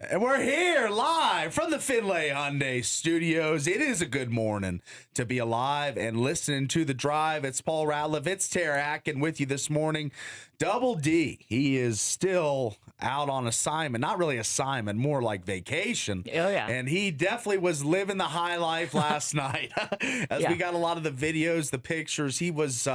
And we're here live from the Finlay Hyundai Studios. It is a good morning to be alive and listening to The Drive. It's Paul Ratliff. It's Tara Atkin with you this morning. Double D, he is still out on assignment. Not really assignment, more like vacation. Oh, yeah. And he definitely was living the high life last night. As we got a lot of the videos, the pictures, he was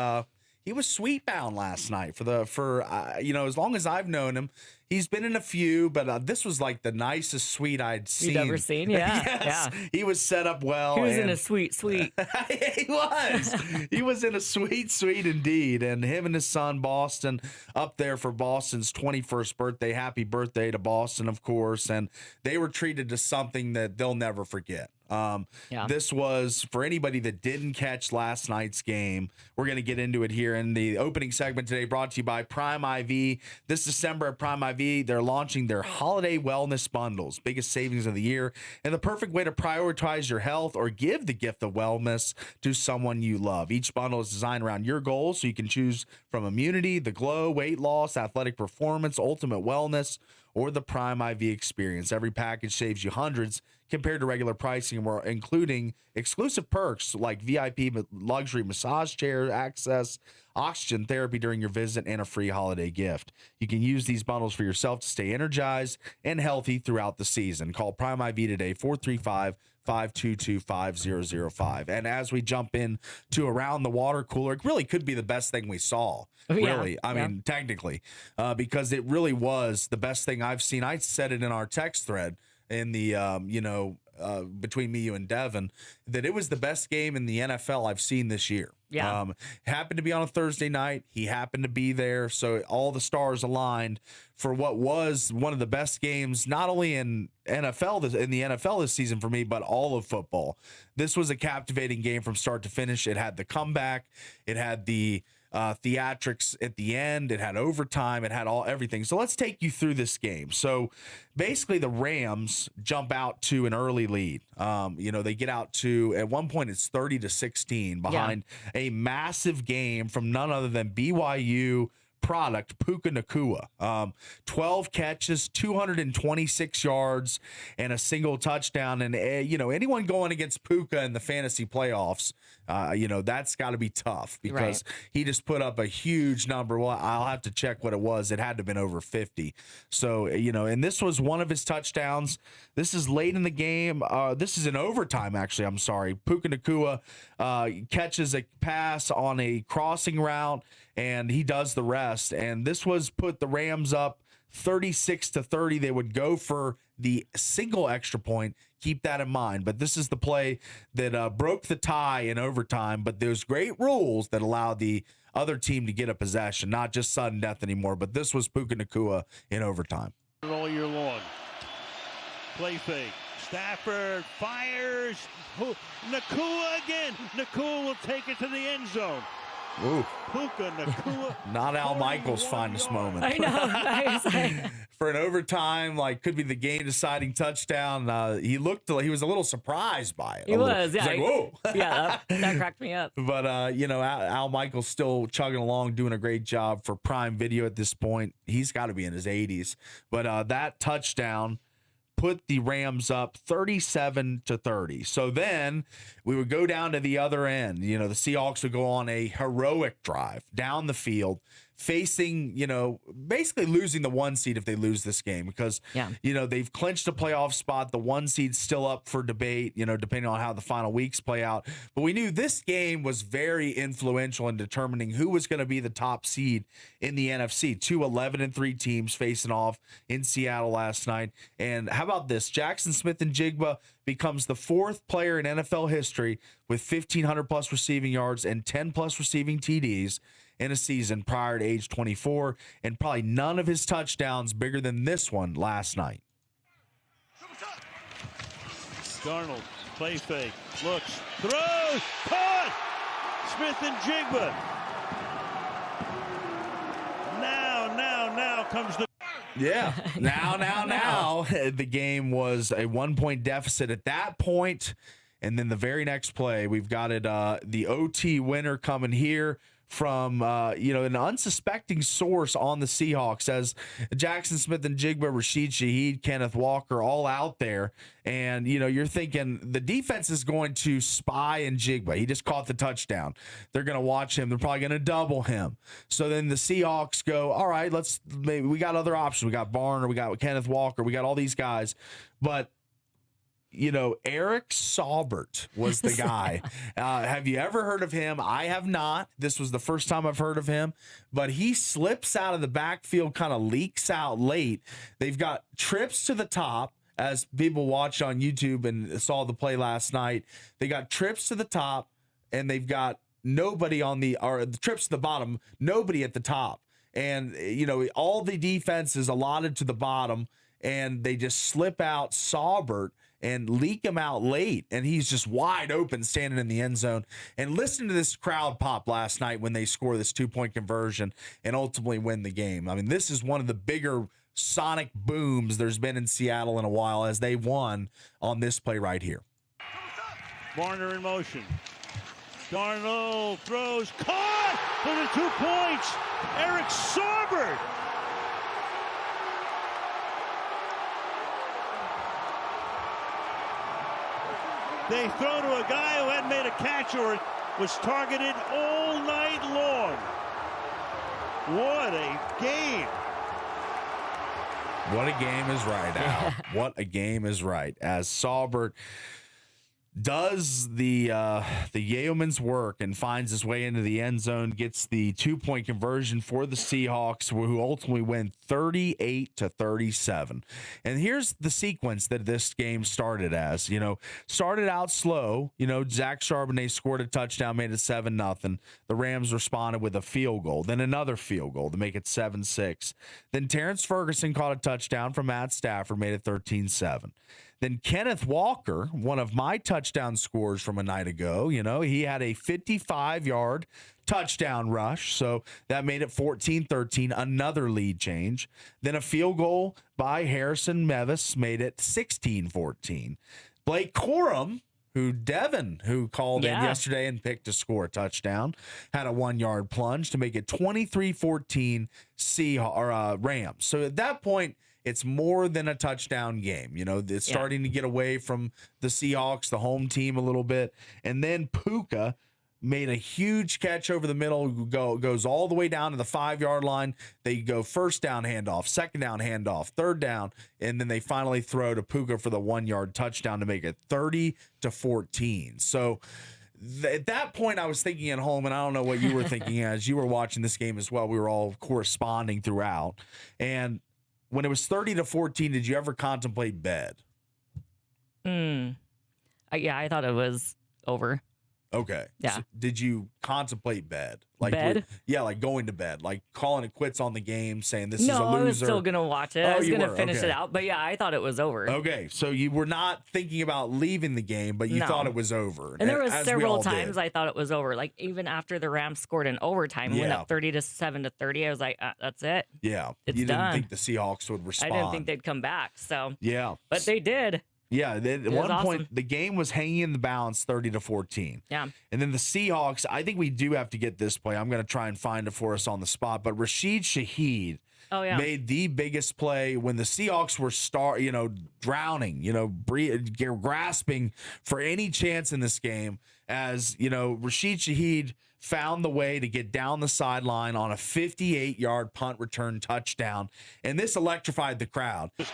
sweet bound last night for as long as I've known him. He's been in a few, but this was like the nicest suite I'd seen. You've ever seen? Yeah. Yes, Yeah. he was set up well. He was in a sweet. He was. He was in a sweet indeed. And him and his son, Boston, up there for Boston's 21st birthday. Happy birthday to Boston, of course. And they were treated to something that they'll never forget. This was, for anybody that didn't catch last night's game, we're going to get into it here in the opening segment today, brought to you by Prime IV. This December at Prime IV, they're launching their holiday wellness bundles, biggest savings of the year, and the perfect way to prioritize your health or give the gift of wellness to someone you love. Each bundle is designed around your goals, so you can choose from immunity, the glow, weight loss, athletic performance, ultimate wellness, or the Prime IV experience. Every package saves you hundreds compared to regular pricing, and we're including exclusive perks like VIP luxury massage chair access, oxygen therapy during your visit, and a free holiday gift. You can use these bundles for yourself to stay energized and healthy throughout the season. Call Prime IV today, 435-522-5005. And as we jump in to Around the Water Cooler, it really could be the best thing we saw. Really. I mean, technically, because it really was the best thing I've seen. I said it in our text thread in the, between me, you, and Devin, that it was the best game in the NFL I've seen this year. Yeah. Happened to be on a Thursday night. He happened to be there. So all the stars aligned for what was one of the best games, not only in the NFL this season for me, but all of football. This was a captivating game from start to finish. It had the comeback. It had the theatrics at the end. It had overtime. It had everything. So let's take you through this game. So basically the Rams jump out to an early lead. They get out to, at one point it's 30-16 behind a massive game from none other than BYU product, Puka Nacua. 12 catches, 226 yards, and a single touchdown. And, anyone going against Puka in the fantasy playoffs, that's got to be tough because he just put up a huge number. Well, I'll have to check what it was. It had to have been over 50. So, and this was one of his touchdowns. This is late in the game. This is in overtime, actually. I'm sorry. Puka Nacua catches a pass on a crossing route, and he does the rest. And this was put the Rams up 36-30. They would go for the single extra point. Keep that in mind. But this is the play that broke the tie in overtime. But there's great rules that allow the other team to get a possession, not just sudden death anymore. But this was Puka Nacua in overtime. All year long. Play fake. Stafford fires. Nacua again. Nacua will take it to the end zone. Ooh. Puka Nacua. Not Al Michaels' finest moment. I know. For an overtime, could be the game-deciding touchdown. He was a little surprised by it. He was, yeah. He's like, whoa. Yeah, that cracked me up. But, Al Michaels still chugging along, doing a great job for Prime Video at this point. He's got to be in his 80s. But that touchdown put the Rams up 37-30. So then we would go down to the other end. The Seahawks would go on a heroic drive down the field, facing, basically losing the 1 seed if they lose this game because, they've clinched a playoff spot. The 1 seed's still up for debate, depending on how the final weeks play out. But we knew this game was very influential in determining who was going to be the top seed in the NFC. 2 11-3 teams facing off in Seattle last night. And how about this? Jackson Smith-Njigba becomes the 4th player in NFL history with 1,500+ receiving yards and 10+ receiving TDs in a season prior to age 24, and probably none of his touchdowns bigger than this one last night. Darnold, play fake, looks, throws, caught! Smith-Njigba. Now comes the... Yeah, now. The game was a 1-point deficit at that point, and then the very next play, we've got it, the OT winner coming here from an unsuspecting source on the Seahawks, as Jackson Smith and Jigba, Rashid Shaheed, Kenneth Walker all out there. And, you're thinking the defense is going to spy in Jigba. He just caught the touchdown. They're going to watch him. They're probably going to double him. So then the Seahawks go, all right, maybe we got other options. We got Barner, we got Kenneth Walker, we got all these guys. But Eric Saubert was the guy. Have you ever heard of him? I have not. This was the first time I've heard of him. But he slips out of the backfield, kind of leaks out late. They've got trips to the top, as people watched on YouTube and saw the play last night. They got trips to the top, and they've got nobody the trips to the bottom, nobody at the top. And, all the defense is allotted to the bottom, and they just slip out Saubert and leak him out late, and he's just wide open standing in the end zone. And listen to this crowd pop last night when they score this 2-point conversion and ultimately win the game. I mean, this is one of the bigger sonic booms there's been in Seattle in a while, as they won on this play right here. Warner in motion. Darnold throws, caught for the 2 points. Eric Saubert. They throw to a guy who hadn't made a catch or was targeted all night long. What a game. What a game is right, Al. What a game is right. As Saubert does the yeoman's work and finds his way into the end zone, gets the 2-point conversion for the Seahawks, who ultimately win 38-37. And here's the sequence that this game started as. Started out slow. Zach Charbonnet scored a touchdown, made it 7-0. The Rams responded with a field goal, then another field goal to make it 7-6. Then Terrence Ferguson caught a touchdown from Matt Stafford, made it 13-7. Then Kenneth Walker, one of my touchdown scores from a night ago, he had a 55-yard touchdown rush. So that made it 14-13, another lead change. Then a field goal by Harrison Mevis made it 16-14. Blake Corum, Devin called in yesterday and picked to score a touchdown, had a 1-yard plunge to make it 23-14 Rams. So at that point, it's more than a touchdown game. It's starting to get away from the Seahawks, the home team, a little bit. And then Puka made a huge catch over the middle, goes all the way down to the 5-yard line. They go first down handoff, second down handoff, third down, and then they finally throw to Puka for the 1-yard touchdown to make it 30-14. So at that point, I was thinking at home, and I don't know what you were thinking as you were watching this game as well. We were all corresponding throughout. And when it was 30-14, did you ever contemplate bed? Yeah, I thought it was over. Okay. Yeah. So did you contemplate bed? Bed? Like going to bed, like calling it quits on the game, saying this is a loser. No, I was still going to watch it. I was going to finish okay. it out. But yeah, I thought it was over. Okay. So you were not thinking about leaving the game, but you thought it was over. And there was several times I thought it was over. Like even after the Rams scored in overtime, went up 30-7-30. I was like, that's it. Yeah. It's you didn't done. think the Seahawks would respond. I didn't think they'd come back. So yeah. But they did. Yeah, at one point, awesome. the game was hanging in the balance 30-14. Yeah. And then the Seahawks, I think we do have to get this play. I'm going to try and find it for us on the spot. But Rashid Shaheed made the biggest play when the Seahawks were drowning, grasping for any chance in this game. As, Rashid Shaheed found the way to get down the sideline on a 58-yard punt return touchdown. And this electrified the crowd. This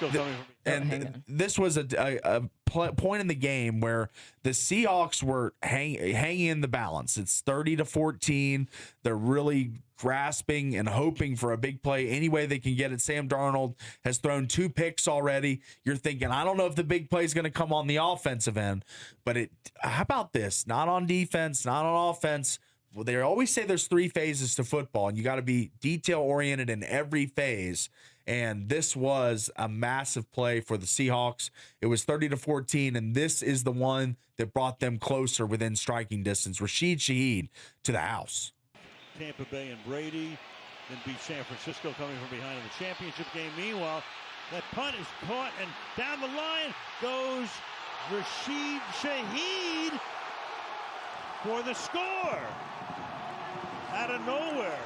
was a point in the game where the Seahawks were hanging in the balance. It's 30-14. They're really grasping and hoping for a big play any way they can get it. Sam Darnold has thrown 2 picks already. You're thinking, I don't know if the big play is going to come on the offensive end, but how about this? Not on defense, not on offense. Well, they always say there's 3 phases to football, and you got to be detail-oriented in every phase. And this was a massive play for the Seahawks. It was 30-14, and this is the one that brought them closer within striking distance. Rashid Shaheed to the house. Tampa Bay and Brady, then beat San Francisco coming from behind in the championship game. Meanwhile, that punt is caught, and down the line goes Rashid Shaheed for the score. out of nowhere.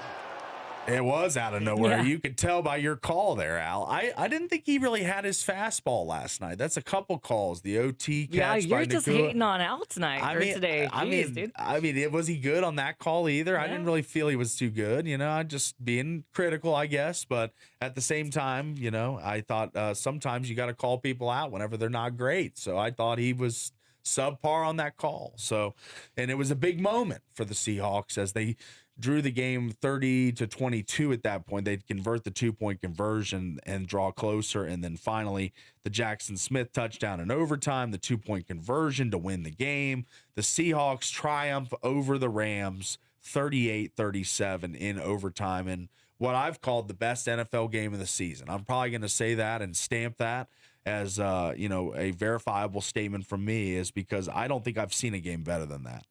It was out of nowhere. Yeah. You could tell by your call there, Al. I didn't think he really had his fastball last night. That's a couple calls. The OT catch. Yeah, by you're just Nakua. hating on Al tonight or today. Jeez, dude. Was he good on that call either? I Yeah. didn't really feel he was too good. I'm just being critical, I guess. But at the same time, I thought sometimes you got to call people out whenever they're not great. So I thought he was subpar on that call. So, and it was a big moment for the Seahawks as they drew the game 30-22 at that point. They'd convert the 2-point conversion and draw closer. And then finally, the Jackson Smith touchdown in overtime, the 2-point conversion to win the game. The Seahawks triumph over the Rams 38-37 in overtime. And what I've called the best NFL game of the season. I'm probably going to say that and stamp that as a verifiable statement from me, is because I don't think I've seen a game better than that.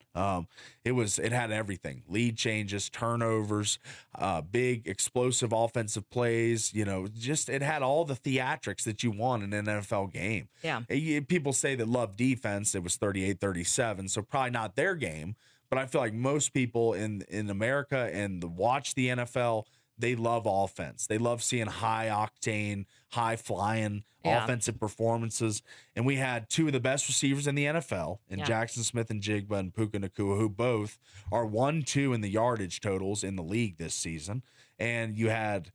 It had everything: lead changes, turnovers, big explosive offensive plays. It had all the theatrics that you want in an NFL game. Yeah. People say that love defense. It was 38-37, so probably not their game. But I feel like most people in America and watch the NFL, they love offense. They love seeing high octane, high flying offensive performances. And we had two of the best receivers in the NFL in Jackson Smith and Jigba and Puka Nakua, who both are 1-2 in the yardage totals in the league this season. And you had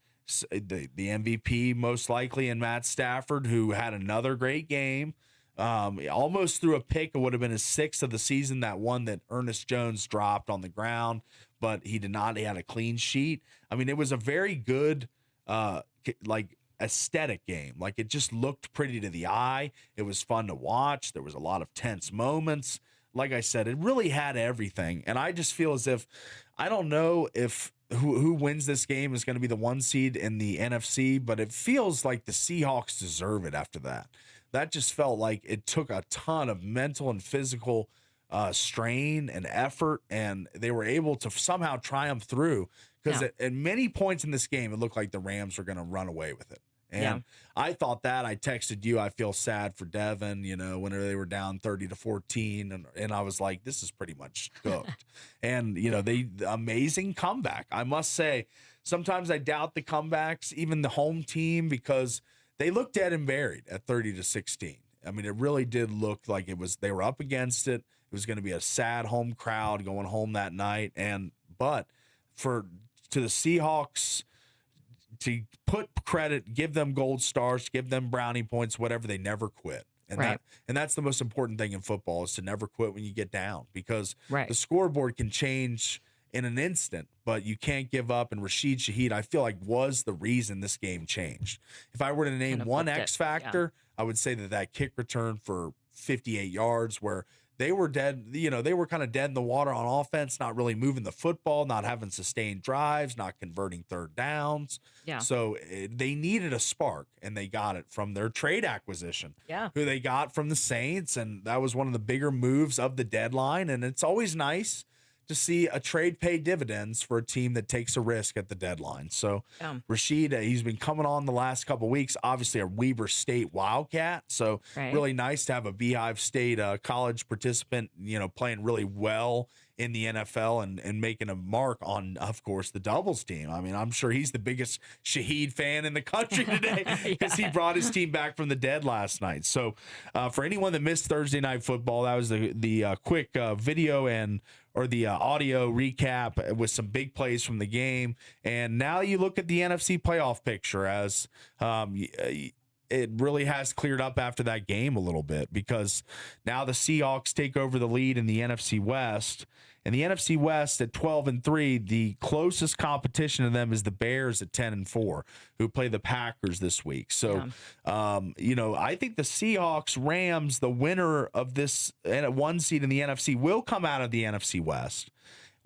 the MVP most likely in Matt Stafford, who had another great game. Almost threw a pick. It would have been his 6th of the season, that one that Ernest Jones dropped on the ground, but he did not. He had a clean sheet. I mean, it was a very good, aesthetic game. Like, it just looked pretty to the eye. It was fun to watch. There was a lot of tense moments. Like I said, it really had everything. And I just feel as if, I don't know if who wins this game is going to be the 1 seed in the NFC, but it feels like the Seahawks deserve it after that. That just felt like it took a ton of mental and physical strain and effort, and they were able to somehow triumph through, because at many points in this game, it looked like the Rams were going to run away with it. And I thought that. I texted you, I feel sad for Devin, whenever they were down 30-14, and I was like, this is pretty much cooked. And, the amazing comeback. I must say, sometimes I doubt the comebacks, even the home team, because they looked dead and buried at 30-16. I mean, it really did look like they were up against it. It was going to be a sad home crowd going home that night. But to the Seahawks, to put credit, give them gold stars, give them brownie points, whatever, they never quit. And that's the most important thing in football, is to never quit when you get down, because the scoreboard can change in an instant, but you can't give up. And Rashid Shaheed, I feel like, was the reason this game changed. If I were to name one X factor, I would say that kick return for 58 yards, where they were dead, they were kind of dead in the water on offense, not really moving the football, not having sustained drives, not converting third downs. Yeah. So they needed a spark, and they got it from their trade acquisition, who they got from the Saints. And that was one of the bigger moves of the deadline. And it's always nice to see a trade pay dividends for a team that takes a risk at the deadline. So Rashid, he's been coming on the last couple of weeks, obviously a Weber State Wildcat. So really nice to have a Beehive State college participant, playing really well in the NFL and making a mark on, of course, the doubles team. I mean, I'm sure he's the biggest Shaheed fan in the country today, because he brought his team back from the dead last night. So for anyone that missed Thursday Night Football, that was the quick video or the audio recap with some big plays from the game. And now you look at the NFC playoff picture, as it really has cleared up after that game a little bit, because now the Seahawks take over the lead in the NFC West. And the NFC West at 12-3, the closest competition to them is the Bears at 10-4, who play the Packers this week. So, I think the Seahawks, Rams, the winner of this 1 seed in the NFC, will come out of the NFC West.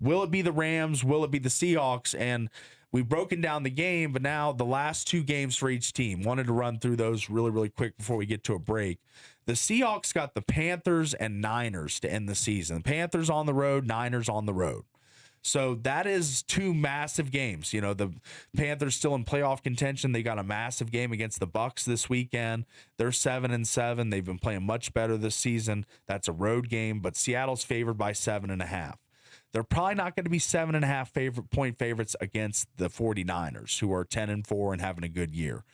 Will it be the Rams? Will it be the Seahawks? And we've broken down the game, but now the last 2 games for each team. Wanted to run through those really, really quick before we get to a break. The Seahawks got the Panthers and Niners to end the season. Panthers on the road, Niners on the road. So that is 2 massive games. The Panthers still in playoff contention. They got a massive game against the Bucs this weekend. They're 7-7. They've been playing much better this season. That's a road game, but Seattle's favored by 7.5. they're probably not going to be 7.5 point favorites against the 49ers, who are 10-4 and having a good year.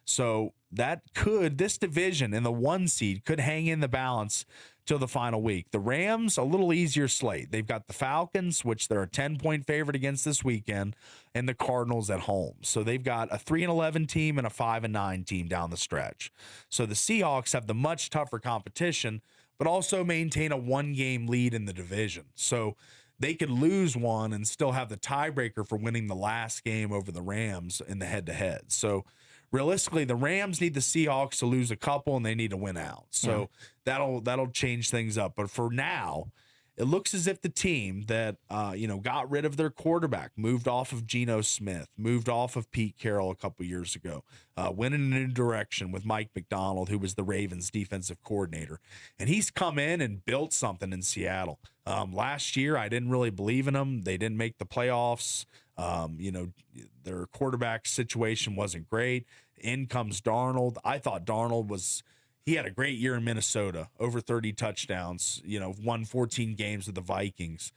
So this division in the 1 seed could hang in the balance till the final week. The Rams, a little easier slate. They've got the Falcons, which they're a 10-point favorite against this weekend, and the Cardinals at home. So they've got a 3-11 team and a 5-9 team down the stretch. So the Seahawks have the much tougher competition, but also maintain a 1-game lead in the division. So they could lose one and still have the tiebreaker for winning the last game over the Rams in the head-to-head. So realistically, the Rams need the Seahawks to lose a couple, and they need to win out. So that'll change things up. But for now, it looks as if the team that got rid of their quarterback, moved off of Geno Smith, moved off of Pete Carroll a couple years ago, went in a new direction with Mike McDonald, who was the Ravens defensive coordinator. And he's come in and built something in Seattle. Last year, I didn't really believe in them. They didn't make the playoffs. Their quarterback situation wasn't great. In comes Darnold. I thought Darnold he had a great year in Minnesota, over 30 touchdowns, won 14 games with the Vikings.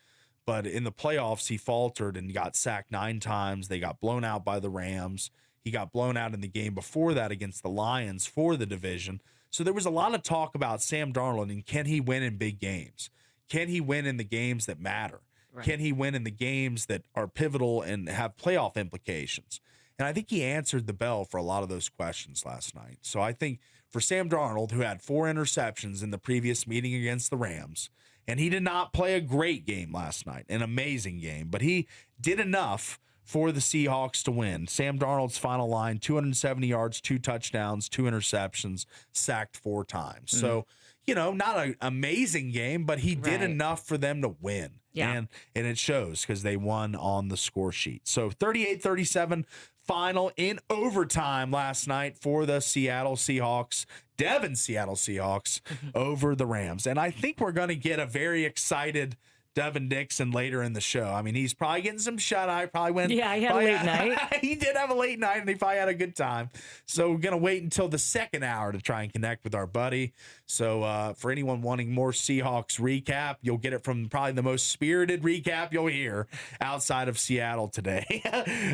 But in the playoffs, he faltered and got sacked 9 times. They got blown out by the Rams. He got blown out in the game before that against the Lions for the division. So there was a lot of talk about Sam Darnold and can he win in big games? Can he win in the games that matter? Right. Can he win in the games that are pivotal and have playoff implications? And I think he answered the bell for a lot of those questions last night. So I think for Sam Darnold, who had 4 interceptions in the previous meeting against the Rams, and he did not play a great game last night, an amazing game, but he did enough for the Seahawks to win. Sam Darnold's final line, 270 yards, 2 touchdowns, 2 interceptions, sacked 4 times. So, not an amazing game, but he did enough for them to win. Yeah. And it shows because they won on the score sheet. So 38-37 final in overtime last night for the Seattle Seahawks, Devin Seattle Seahawks over the Rams. And I think we're going to get a very excited Devin Dixon later in the show. I mean, he's probably getting some shut-eye. Probably went. Yeah, he had a late night. He did have a late night, and he probably had a good time. So we're going to wait until the second hour to try and connect with our buddy. So for anyone wanting more Seahawks recap, you'll get it from probably the most spirited recap you'll hear outside of Seattle today.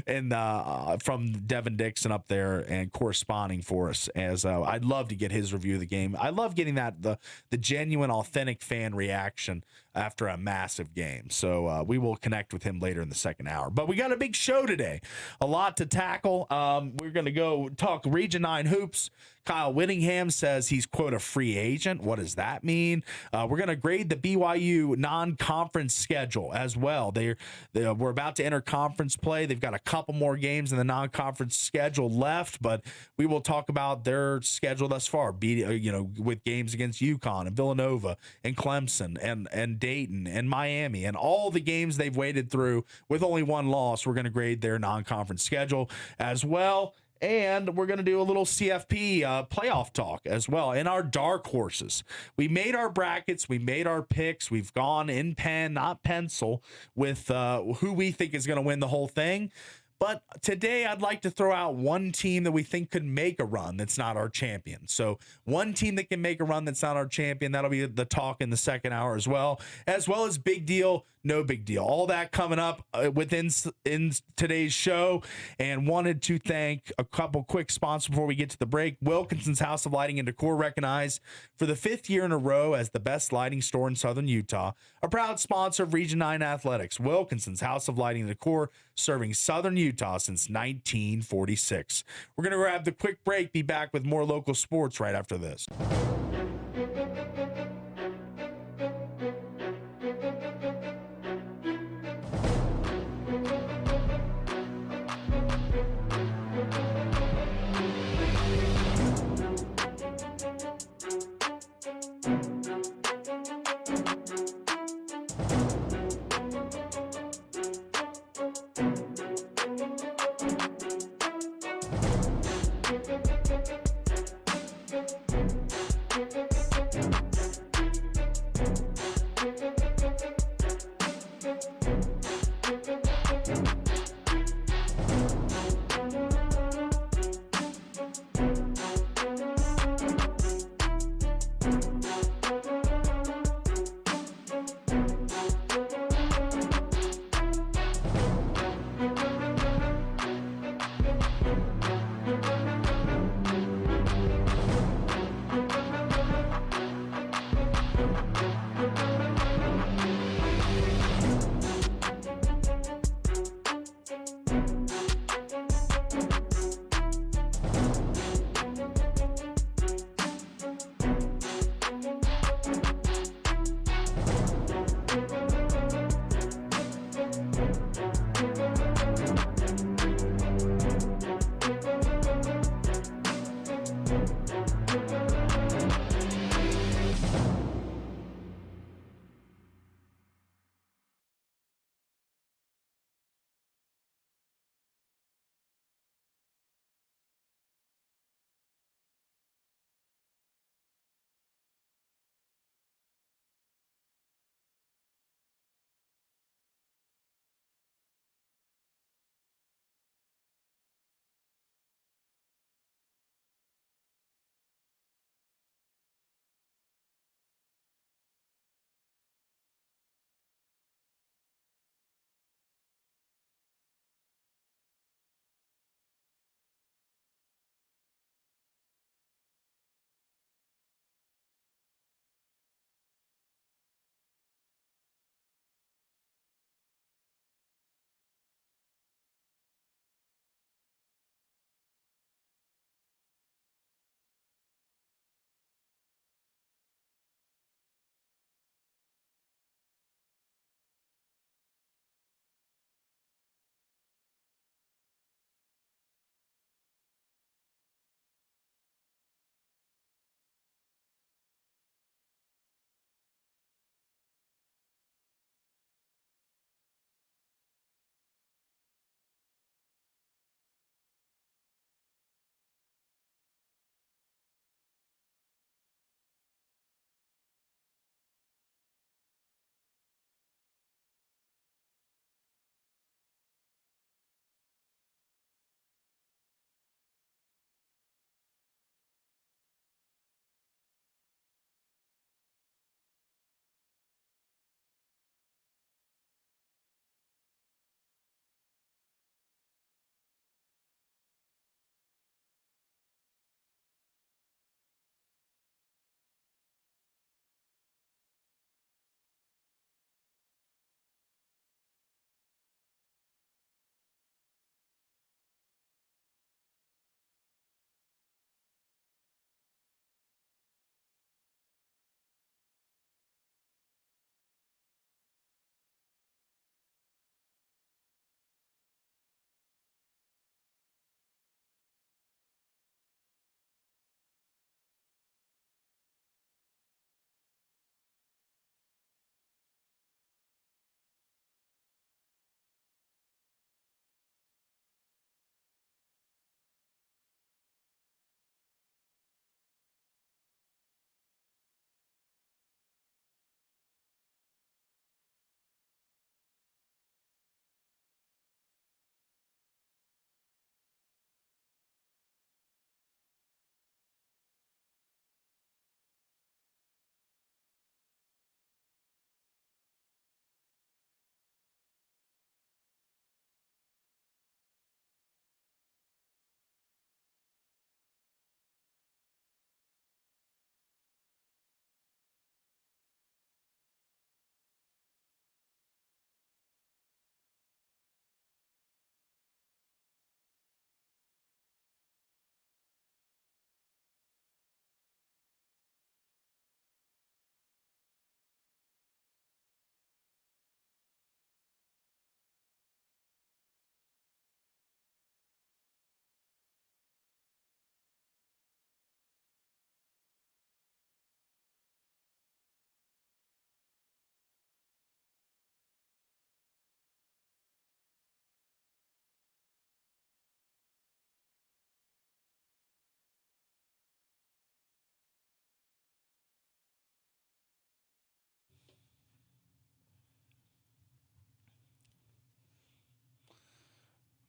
And from Devin Dixon up there and corresponding for us, as I'd love to get his review of the game. I love getting the genuine, authentic fan reaction after a massive game. So we will connect with him later in the second hour. But we got a big show today. A lot to tackle. We're going to go talk Region 9 hoops. Kyle Whittingham says he's, quote, a free agent. What does that mean? We're going to grade the BYU non-conference schedule as well. We're about to enter conference play. They've got a couple more games in the non-conference schedule left, but we will talk about their schedule thus far, with games against UConn and Villanova and Clemson and Dayton and Miami and all the games they've waded through with only 1 loss. We're going to grade their non-conference schedule as well. And we're going to do a little CFP playoff talk as well. And our dark horses. We made our brackets. We made our picks. We've gone in pen, not pencil, with who we think is going to win the whole thing. But today I'd like to throw out one team that we think could make a run that's not our champion. So one team that can make a run that's not our champion, that'll be the talk in the second hour as well as big deal, no big deal. All that coming up in today's show. And wanted to thank a couple quick sponsors before we get to the break. Wilkinson's House of Lighting and Decor, recognized for the 5th year in a row as the best lighting store in Southern Utah. A proud sponsor of Region 9 Athletics. Wilkinson's House of Lighting and Decor, serving Southern Utah since 1946. We're going to grab the quick break, be back with more local sports right after this.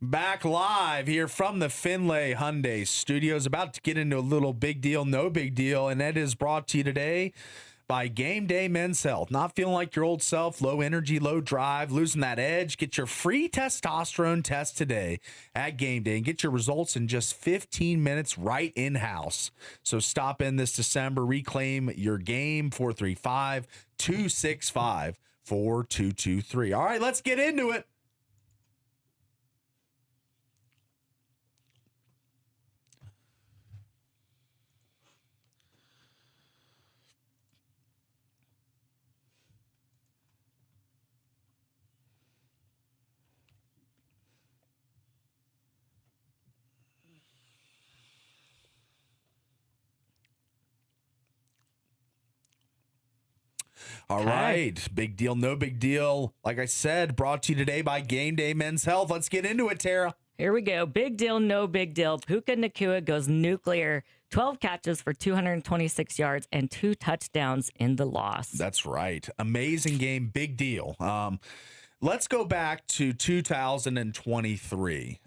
Back live here from the Finlay Hyundai Studios. About to get into a little big deal, no big deal, and that is brought to you today by Game Day Men's Health. Not feeling like your old self, low energy, low drive, losing that edge? Get your free testosterone test today at Game Day and get your results in just 15 minutes right in-house. So stop in this December, reclaim your game, 435-265-4223. All right, let's get into it. All right. Big deal, no big deal. Like I said, brought to you today by Game Day Men's Health. Let's get into it, Tara. Here we go. Big deal, no big deal. Puka Nacua goes nuclear. 12 catches for 226 yards and 2 touchdowns in the loss. That's right. Amazing game. Big deal. Let's go back to 2023.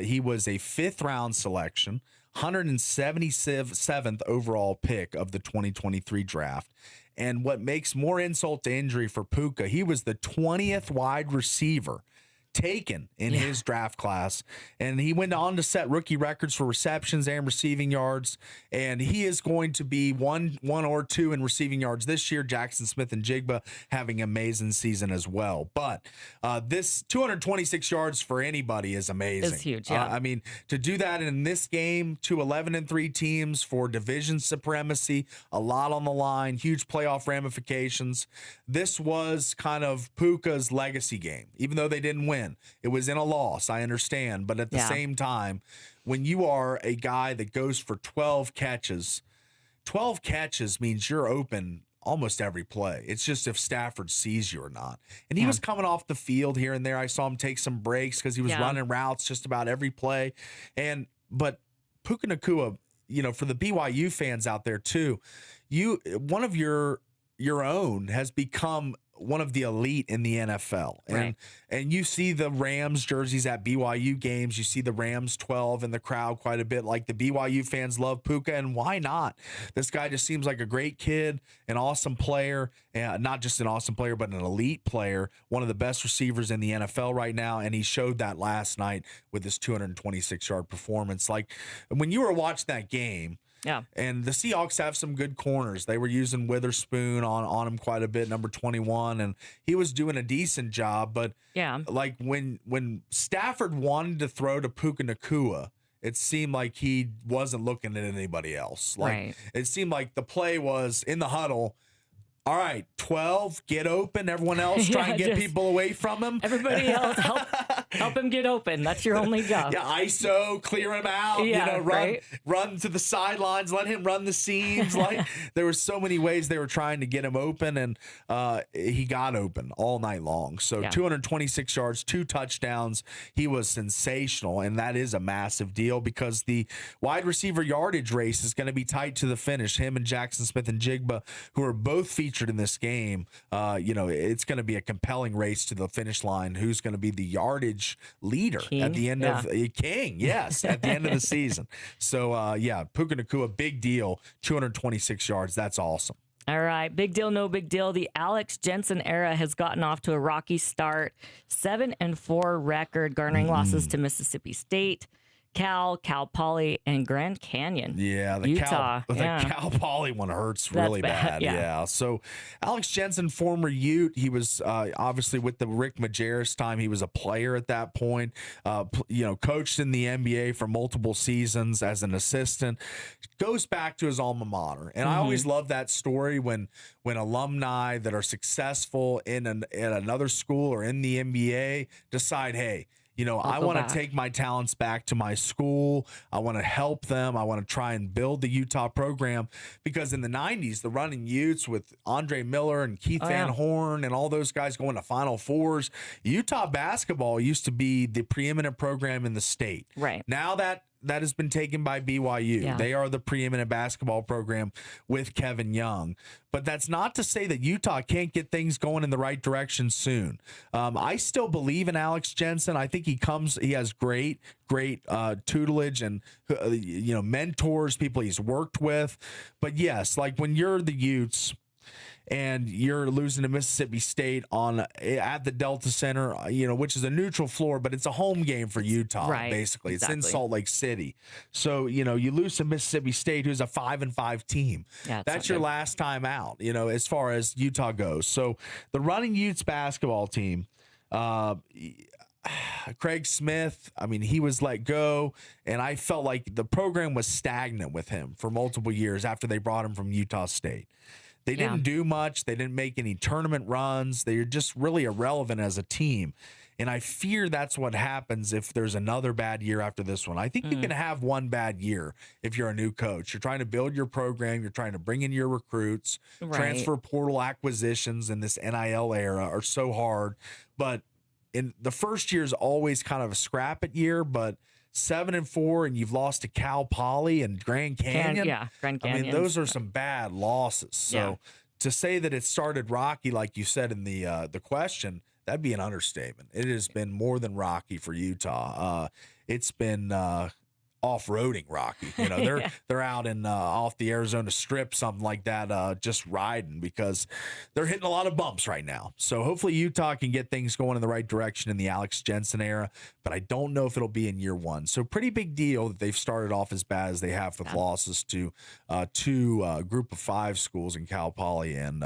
He was a 5th-round selection, 177th overall pick of the 2023 draft. And what makes more insult to injury for Puka, he was the 20th wide receiver taken in his draft class, and he went on to set rookie records for receptions and receiving yards, and he is going to be one or two in receiving yards this year. Jackson Smith and Jigba having an amazing season as well, but this 226 yards for anybody is amazing. It's huge. I mean, to do that in this game, 11-3 teams for division supremacy, a lot on the line, huge playoff ramifications. This was kind of Puka's legacy game, even though they didn't win. It was in a loss, I understand. But at the same time, when you are a guy that goes for 12 catches means you're open almost every play. It's just if Stafford sees you or not. And he was coming off the field here and there. I saw him take some breaks because he was running routes just about every play. But Puka Nacua, for the BYU fans out there too, one of your own has become one of the elite in the NFL. And you see the Rams jerseys at BYU games. You see the Rams 12 in the crowd quite a bit. Like, the BYU fans love Puka, and why not? This guy just seems like a great kid, an awesome player, and not just an awesome player, but an elite player, one of the best receivers in the NFL right now, and he showed that last night with his 226-yard performance. Like, when you were watching that game, and the Seahawks have some good corners. They were using Witherspoon on him quite a bit, number 21, and he was doing a decent job. But like when Stafford wanted to throw to Puka Nacua, it seemed like he wasn't looking at anybody else. Like, it seemed like the play was in the huddle. All right, 12, get open. Everyone else try and get people away from him. Everybody else, help him get open. That's your only job. ISO, clear him out. Run to the sidelines. Let him run the seams. Like, there were so many ways they were trying to get him open, and he got open all night long. So 226 yards, 2 touchdowns. He was sensational, and that is a massive deal because the wide receiver yardage race is going to be tight to the finish. Him and Jackson Smith and Jigba, who are both featured in this game, it's going to be a compelling race to the finish line. Who's going to be the yardage leader at the end of King? Yes, at the end of the season. So Puka Nacua, big deal, 226 yards. That's awesome. All right, big deal, no big deal. The Alex Jensen era has gotten off to a rocky start. 7-4 record, garnering losses to Mississippi State, Cal Poly, and Grand Canyon. Yeah, the Utah. Cal Poly one hurts really bad. Yeah. So Alex Jensen, former Ute, he was obviously with the Rick Majerus time. He was a player at that point. Coached in the NBA for multiple seasons as an assistant. Goes back to his alma mater, and I always love that story when alumni that are successful in another school or in the NBA decide, hey, I want to take my talents back to my school. I want to help them. I want to try and build the Utah program, because in the 90s, the running Utes with Andre Miller and Keith Van Horn and all those guys going to Final Fours, Utah basketball used to be the preeminent program in the state. Right. Now that that has been taken by BYU. Yeah. They are the preeminent basketball program with Kevin Young. But that's not to say that Utah can't get things going in the right direction soon. I still believe in Alex Jensen. I think he has great tutelage and mentors, people he's worked with. But yes, like when you're the Utes and you're losing to Mississippi State at the Delta Center, which is a neutral floor, but it's a home game for Utah, right, basically. exactly. It's in Salt Lake City. So, you lose to Mississippi State, who's a 5-5 team. Yeah, that's your last time out, as far as Utah goes. So the running Utes basketball team, Craig Smith, he was let go, and I felt like the program was stagnant with him for multiple years after they brought him from Utah State. They didn't do much. They didn't make any tournament runs. They're just really irrelevant as a team. And I fear that's what happens if there's another bad year after this one. I think you can have one bad year if you're a new coach. You're trying to build your program. You're trying to bring in your recruits. Right. Transfer portal acquisitions in this NIL era are so hard. But in the first year is always kind of a scrap it year, but 7-4, and you've lost to Cal Poly and Grand Canyon. Grand Canyon. Those are some bad losses. So to say that it started rocky, like you said in the question, that'd be an understatement. It has been more than rocky for Utah. It's been off-roading rocky. They're out in off the Arizona Strip, something like that, just riding because they're hitting a lot of bumps right now. So hopefully Utah can get things going in the right direction in the Alex Jensen era, but I don't know if it'll be in year one. So pretty big deal that they've started off as bad as they have with losses to two group of 5 schools in Cal Poly and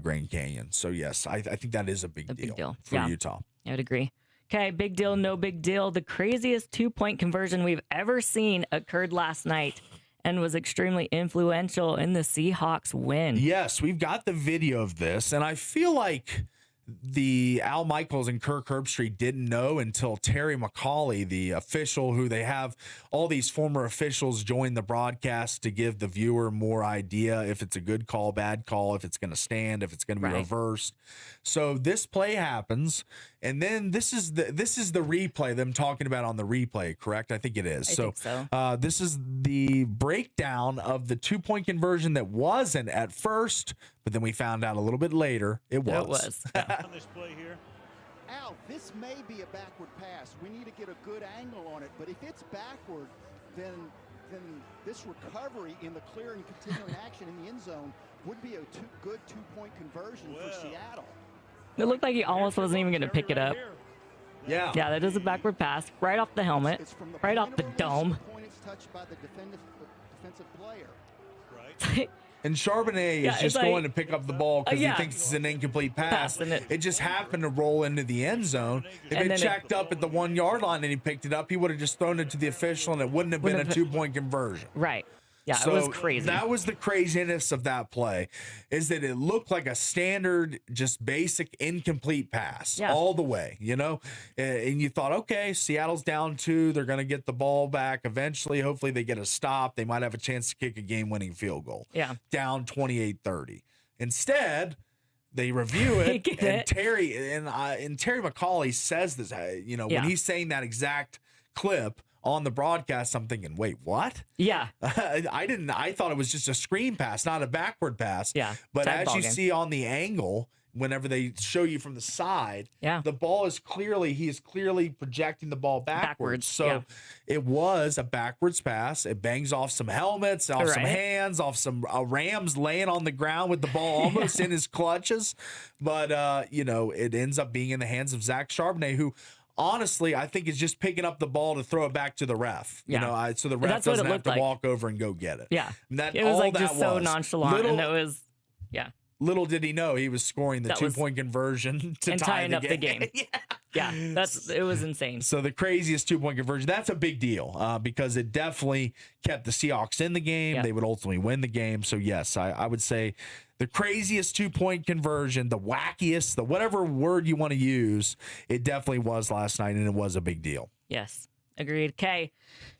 Grand Canyon. So yes, I think that is a big deal for Utah. I would agree. Okay, big deal, no big deal. The craziest 2-point conversion we've ever seen occurred last night and was extremely influential in the Seahawks win. Yes, we've got the video of this, and I feel like the Al Michaels and Kirk Herbstreit didn't know until Terry McCauley, the official who they have all these former officials join the broadcast to give the viewer more idea if it's a good call, bad call, if it's going to stand, if it's going to be reversed. So this play happens, and then this is the replay, them talking about on the replay, correct? I think it is. I think so. This is the breakdown of the 2-point conversion that wasn't at first, but then we found out a little bit later it was. It was. On this play here. Al, this may be a backward pass. We need to get a good angle on it, but if it's backward, then this recovery in the clear and continuing action in the end zone would be a good 2-point conversion for Seattle. It looked like he almost wasn't even going to pick it up. Yeah. Yeah, that is a backward pass. Right off the helmet. Right off the dome. The point is touched by the defensive player. Right. And Charbonnet is just going to pick up the ball because he thinks it's an incomplete pass. And it just happened to roll into the end zone. If it checked up at the 1-yard line and he picked it up, he would have just thrown it to the official and it wouldn't have been a 2-point conversion. Right. Yeah, So it was crazy. That was the craziness of that play, is that it looked like a standard, just basic incomplete pass all the way, and you thought, okay, Seattle's down 2. They're going to get the ball back eventually. Hopefully they get a stop. They might have a chance to kick a game-winning field goal. Yeah. Down 28-30. Instead, they review it, and Terry McCauley says this, when he's saying that exact clip on the broadcast, I'm thinking, wait, what? Yeah. I thought it was just a screen pass, not a backward pass. Yeah. But as you see on the angle, whenever they show you from the side, the ball is he is clearly projecting the ball backwards. So it was a backwards pass. It bangs off some helmets, off some hands, off some Rams laying on the ground with the ball almost in his clutches. But, it ends up being in the hands of Zach Charbonnet, who honestly, I think is just picking up the ball to throw it back to the ref. So the ref doesn't have to walk over and go get it. Yeah. And it was like just so nonchalant. And it was, Little did he know he was scoring the 2-point conversion to tying up the game. It was insane. So the craziest 2-point conversion, that's a big deal because it definitely kept the Seahawks in the game. They would ultimately win the game. So yes, I would say the craziest 2-point conversion, the wackiest, the whatever word you want to use, it definitely was last night, and it was a big deal. Yes, agreed. Okay.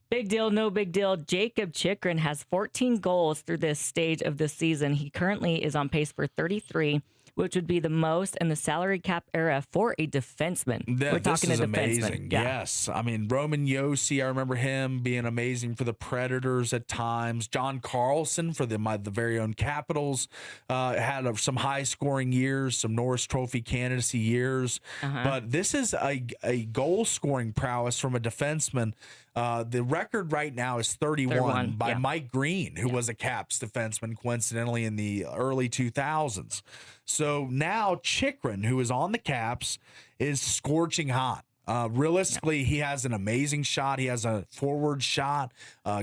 Big deal, no big deal. Jacob Chikrin has 14 goals through this stage of the season. He currently is on pace for 33 which would be the most in the salary cap era for a defenseman. We're talking this is a defenseman. amazing. Yeah. Yes. I mean, Roman Yossi, I remember him being amazing for the Predators at times. John Carlson for the very own Capitals had some high-scoring years, some Norris Trophy candidacy years. But this is a goal-scoring prowess from a defenseman. The record right now is 31 by Mike Green, who was a Caps defenseman, coincidentally, in the early 2000s. So now Chikrin, who is on the Caps, is scorching hot. Realistically, he has an amazing shot. He has a forward shot,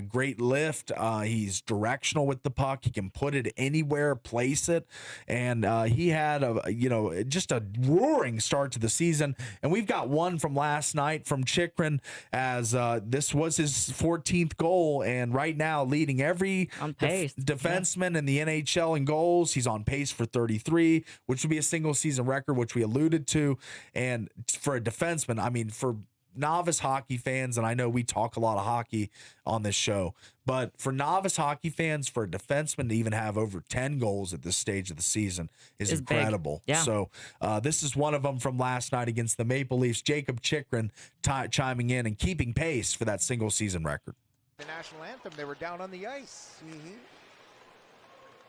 great lift. He's directional with the puck. He can put it anywhere, place it. And he had just a roaring start to the season. And we've got one from last night from Chikrin, as this was his 14th goal. And right now, leading every defenseman in the NHL in goals. He's on pace for 33, which would be a single season record, which we alluded to. And for a defenseman, I mean, for novice hockey fans, and I know we talk a lot of hockey on this show, but for novice hockey fans, for a defenseman to even have over 10 goals at this stage of the season is incredible. Yeah. So this is one of them from last night against the Maple Leafs. Jacob Chikrin chiming in and keeping pace for that single season record. The national anthem, they were down on the ice.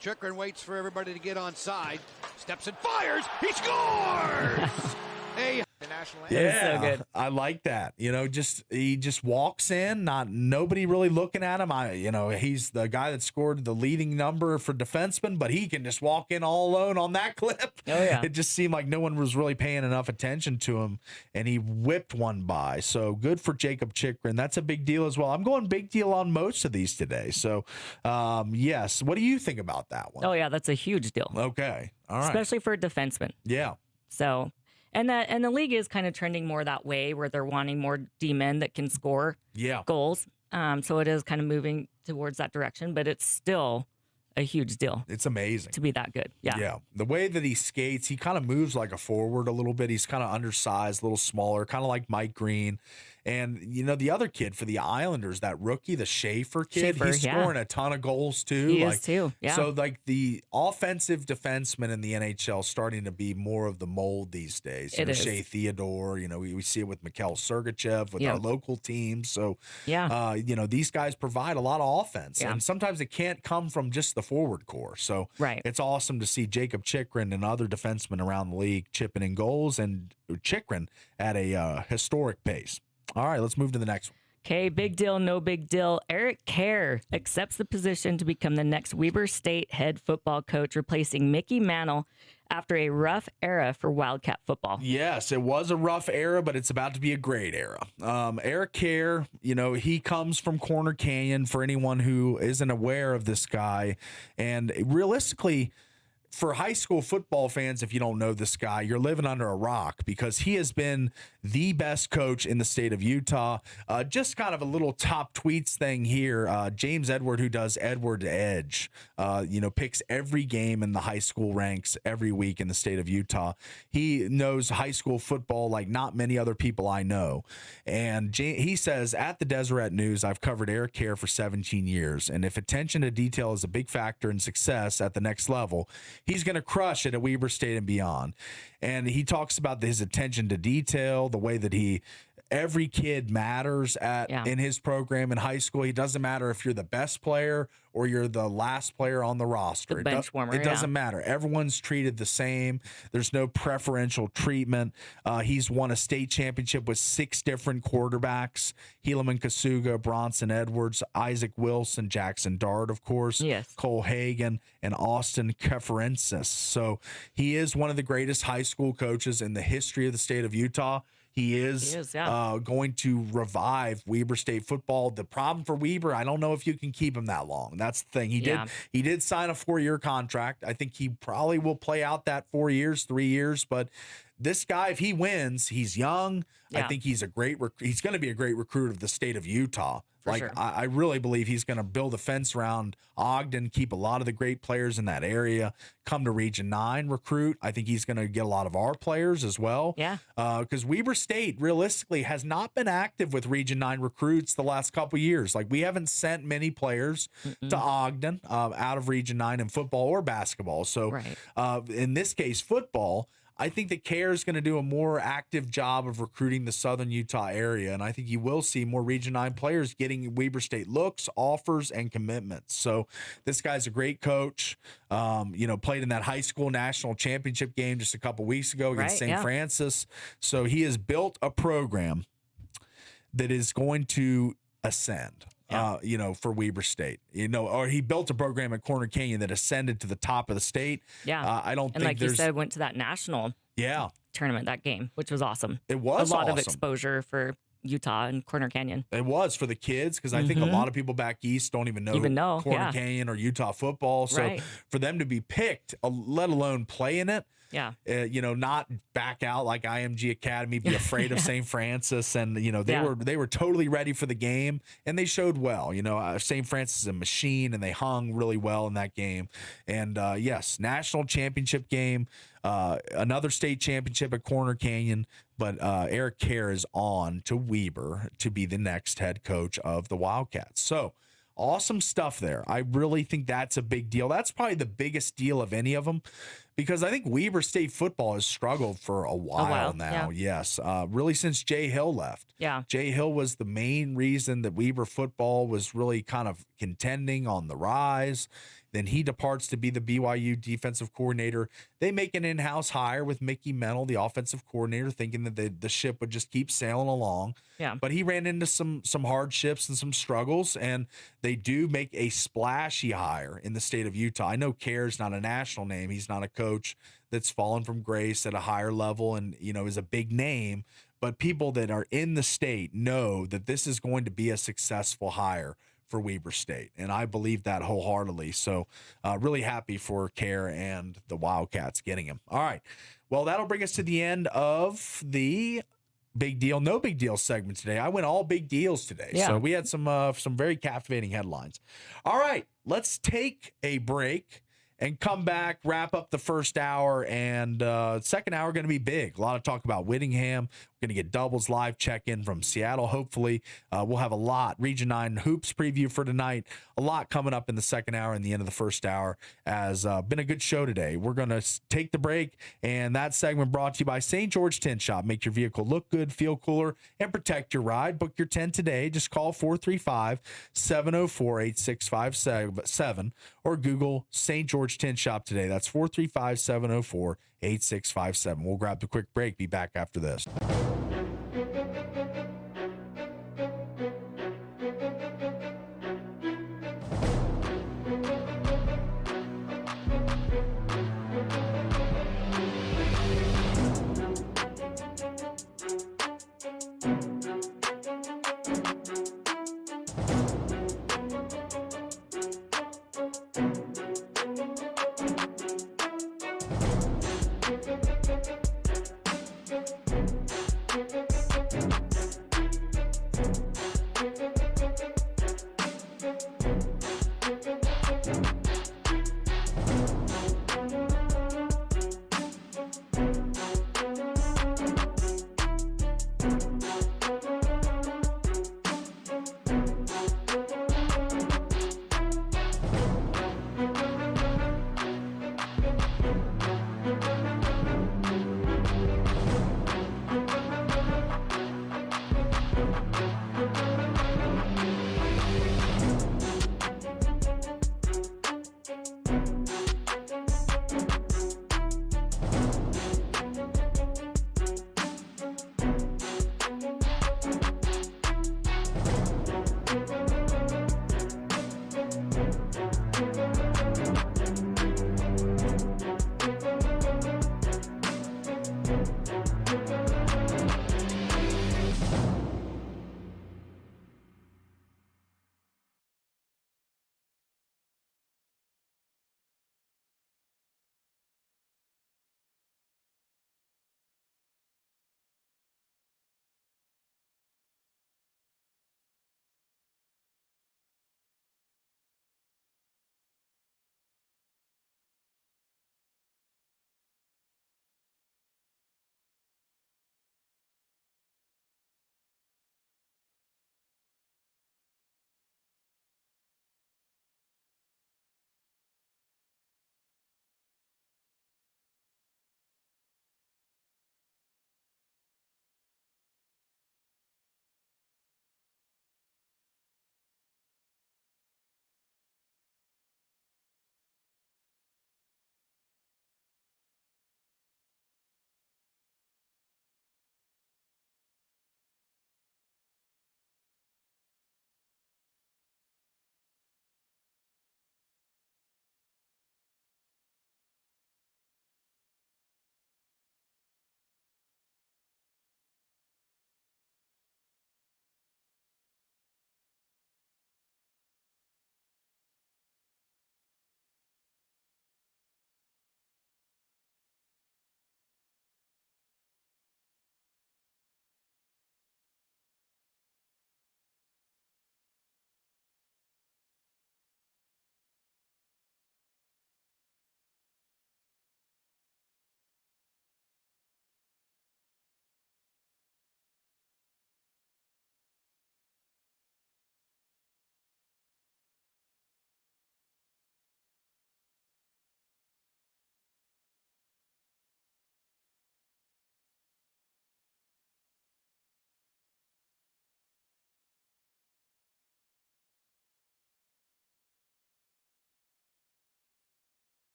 Chikrin waits for everybody to get on side, steps and fires, he scores! The national anthem. Yeah, so good. I like that. He just walks in, nobody really looking at him. He's the guy that scored the leading number for defensemen, but he can just walk in all alone on that clip. Oh yeah. It just seemed like no one was really paying enough attention to him, and he whipped one by. So good for Jacob Chikrin. That's a big deal as well. I'm going big deal on most of these today. So yes, what do you think about that one? Oh yeah, that's a huge deal. Okay, all right, especially for a defenseman. Yeah. So. And the league is kind of trending more that way, where they're wanting more D-men that can score goals. So it is kind of moving towards that direction, but it's still a huge deal. It's amazing to be that good. Yeah. Yeah. The way that he skates, he kind of moves like a forward a little bit. He's kind of undersized, a little smaller, kind of like Mike Green. And, the other kid for the Islanders, that rookie, the Schaefer kid, he's scoring a ton of goals too. He is too, yeah. So, the offensive defenseman in the NHL starting to be more of the mold these days. Shea Theodore, we see it with Mikhail Sergachev, with our local teams. So, these guys provide a lot of offense. And sometimes it can't come from just the forward core. So, it's awesome to see Jacob Chikrin and other defensemen around the league chipping in goals, and Chikrin at a historic pace. All right, let's move to the next one. Okay, big deal, no big deal. Eric Kerr accepts the position to become the next Weber State head football coach, replacing Mickey Mantle after a rough era for Wildcat football. Yes, it was a rough era, but it's about to be a great era. Eric Kerr, he comes from Corner Canyon, for anyone who isn't aware of this guy. And realistically, for high school football fans, if you don't know this guy, you're living under a rock, because he has been the best coach in the state of Utah. Just kind of a little top tweets thing here. James Edward, who does Edward Edge, picks every game in the high school ranks every week in the state of Utah. He knows high school football like not many other people I know. And he says, at the Deseret News, I've covered Eric Kerr for 17 years. And if attention to detail is a big factor in success at the next level, he's going to crush it at Weber State and beyond. And he talks about his attention to detail, the way that every kid matters in his program in high school. It doesn't matter if you're the best player or you're the last player on the roster. The bench warmer. It doesn't matter. Everyone's treated the same. There's no preferential treatment. He's won a state championship with 6 different quarterbacks: Helaman Kasuga, Bronson Edwards, Isaac Wilson, Jackson Dart, of course, Cole Hagan, and Austin Keferensis. So he is one of the greatest high school coaches in the history of the state of Utah. He is going to revive Weber State football. The problem for Weber, I don't know if you can keep him that long. That's the thing. He did sign a 4-year contract. I think he probably will play out that 4 years, 3 years, but this guy, if he wins, he's young. I Yeah. think he's he's going to be a great recruit of the state of Utah. For sure. I really believe he's going to build a fence around Ogden, keep a lot of the great players in that area, come to Region 9, recruit. I think he's going to get a lot of our players as well. Yeah. Because Weber State realistically has not been active with Region 9 recruits the last couple years. Like, we haven't sent many players to Ogden out of Region 9 in football or basketball. So Right. in this case, football, I think that CARE is going to do a more active job of recruiting the southern Utah area, and I think you will see more Region 9 players getting Weber State looks, offers, and commitments. So this guy's a great coach. Played in that high school national championship game just a couple weeks ago against St. Francis. So he has built a program that is going to ascend. For Weber State, or he built a program at Corner Canyon that ascended to the top of the state. Yeah. I don't And think like you there's, said, went to that national tournament, that game, which was awesome. it was a lot of awesome. exposure for Utah and Corner Canyon. It was for the kids, because I think a lot of people back east don't even know Corner Canyon or Utah football. So for them to be picked, let alone play in it, not back out like IMG Academy, be afraid of St. Francis, and they were totally ready for the game, and they showed well. St. Francis is a machine, and they hung really well in that game. And yes, national championship game, another state championship at Corner Canyon. But Eric Kerr is on to Weber to be the next head coach of the Wildcats. So awesome stuff there. I really think that's a big deal. That's probably the biggest deal of any of them, because I think Weber State football has struggled for a while now. Yeah. Yes, really since Jay Hill left. Yeah. Jay Hill was the main reason that Weber football was really kind of contending on the rise. Then he departs to be the BYU defensive coordinator. They make an in-house hire with Mickey Mental, the offensive coordinator, thinking that the ship would just keep sailing along. Yeah. But he ran into some hardships and some struggles, and they do make a splashy hire in the state of Utah. I know Kerr's not a national name. He's not a coach that's fallen from grace at a higher level and, is a big name. But people that are in the state know that this is going to be a successful hire for Weber State, and I believe that wholeheartedly. So really happy for Kerr and the Wildcats getting him. All right, well, that'll bring us to the end of the big deal, no big deal segment today. I went all big deals today, so we had some very captivating headlines. All right, let's take a break and come back, wrap up the first hour, and second hour going to be big. A lot of talk about Whittingham. We're going to get doubles live check-in from Seattle, hopefully. We'll have a lot. Region 9 hoops preview for tonight. A lot coming up in the second hour and the end of the first hour. Has been a good show today. We're going to take the break, and that segment brought to you by St. George Tint Shop. Make your vehicle look good, feel cooler, and protect your ride. Book your tent today. Just call 435-704-8657 or Google St. George Tint Shop today. That's 435-704-8657. We'll grab the quick break. Be back after this.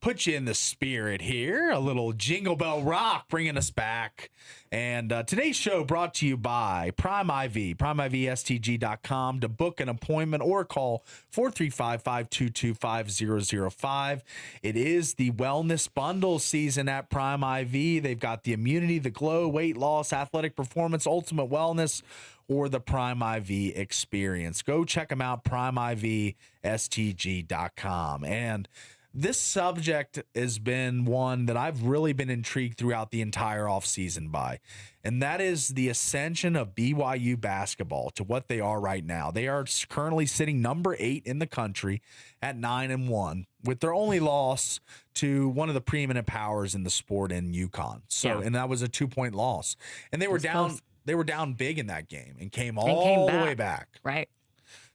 put you in the spirit here. A little Jingle Bell Rock bringing us back. And today's show brought to you by Prime IV, PrimeIVSTG.com to book an appointment or call 435-522-5005. It is the wellness bundle season at Prime IV. They've got the immunity, the glow, weight loss, athletic performance, ultimate wellness, or the Prime IV experience. Go check them out, PrimeIVSTG.com. And this subject has been one that I've really been intrigued throughout the entire offseason by, and that is the ascension of BYU basketball to what they are right now. They are currently sitting number 8 in the country at 9-1, with their only loss to one of the preeminent powers in the sport in UConn. So, and that was a 2-point loss, and they were down. Close. They were down big in that game and came all the way back. Right.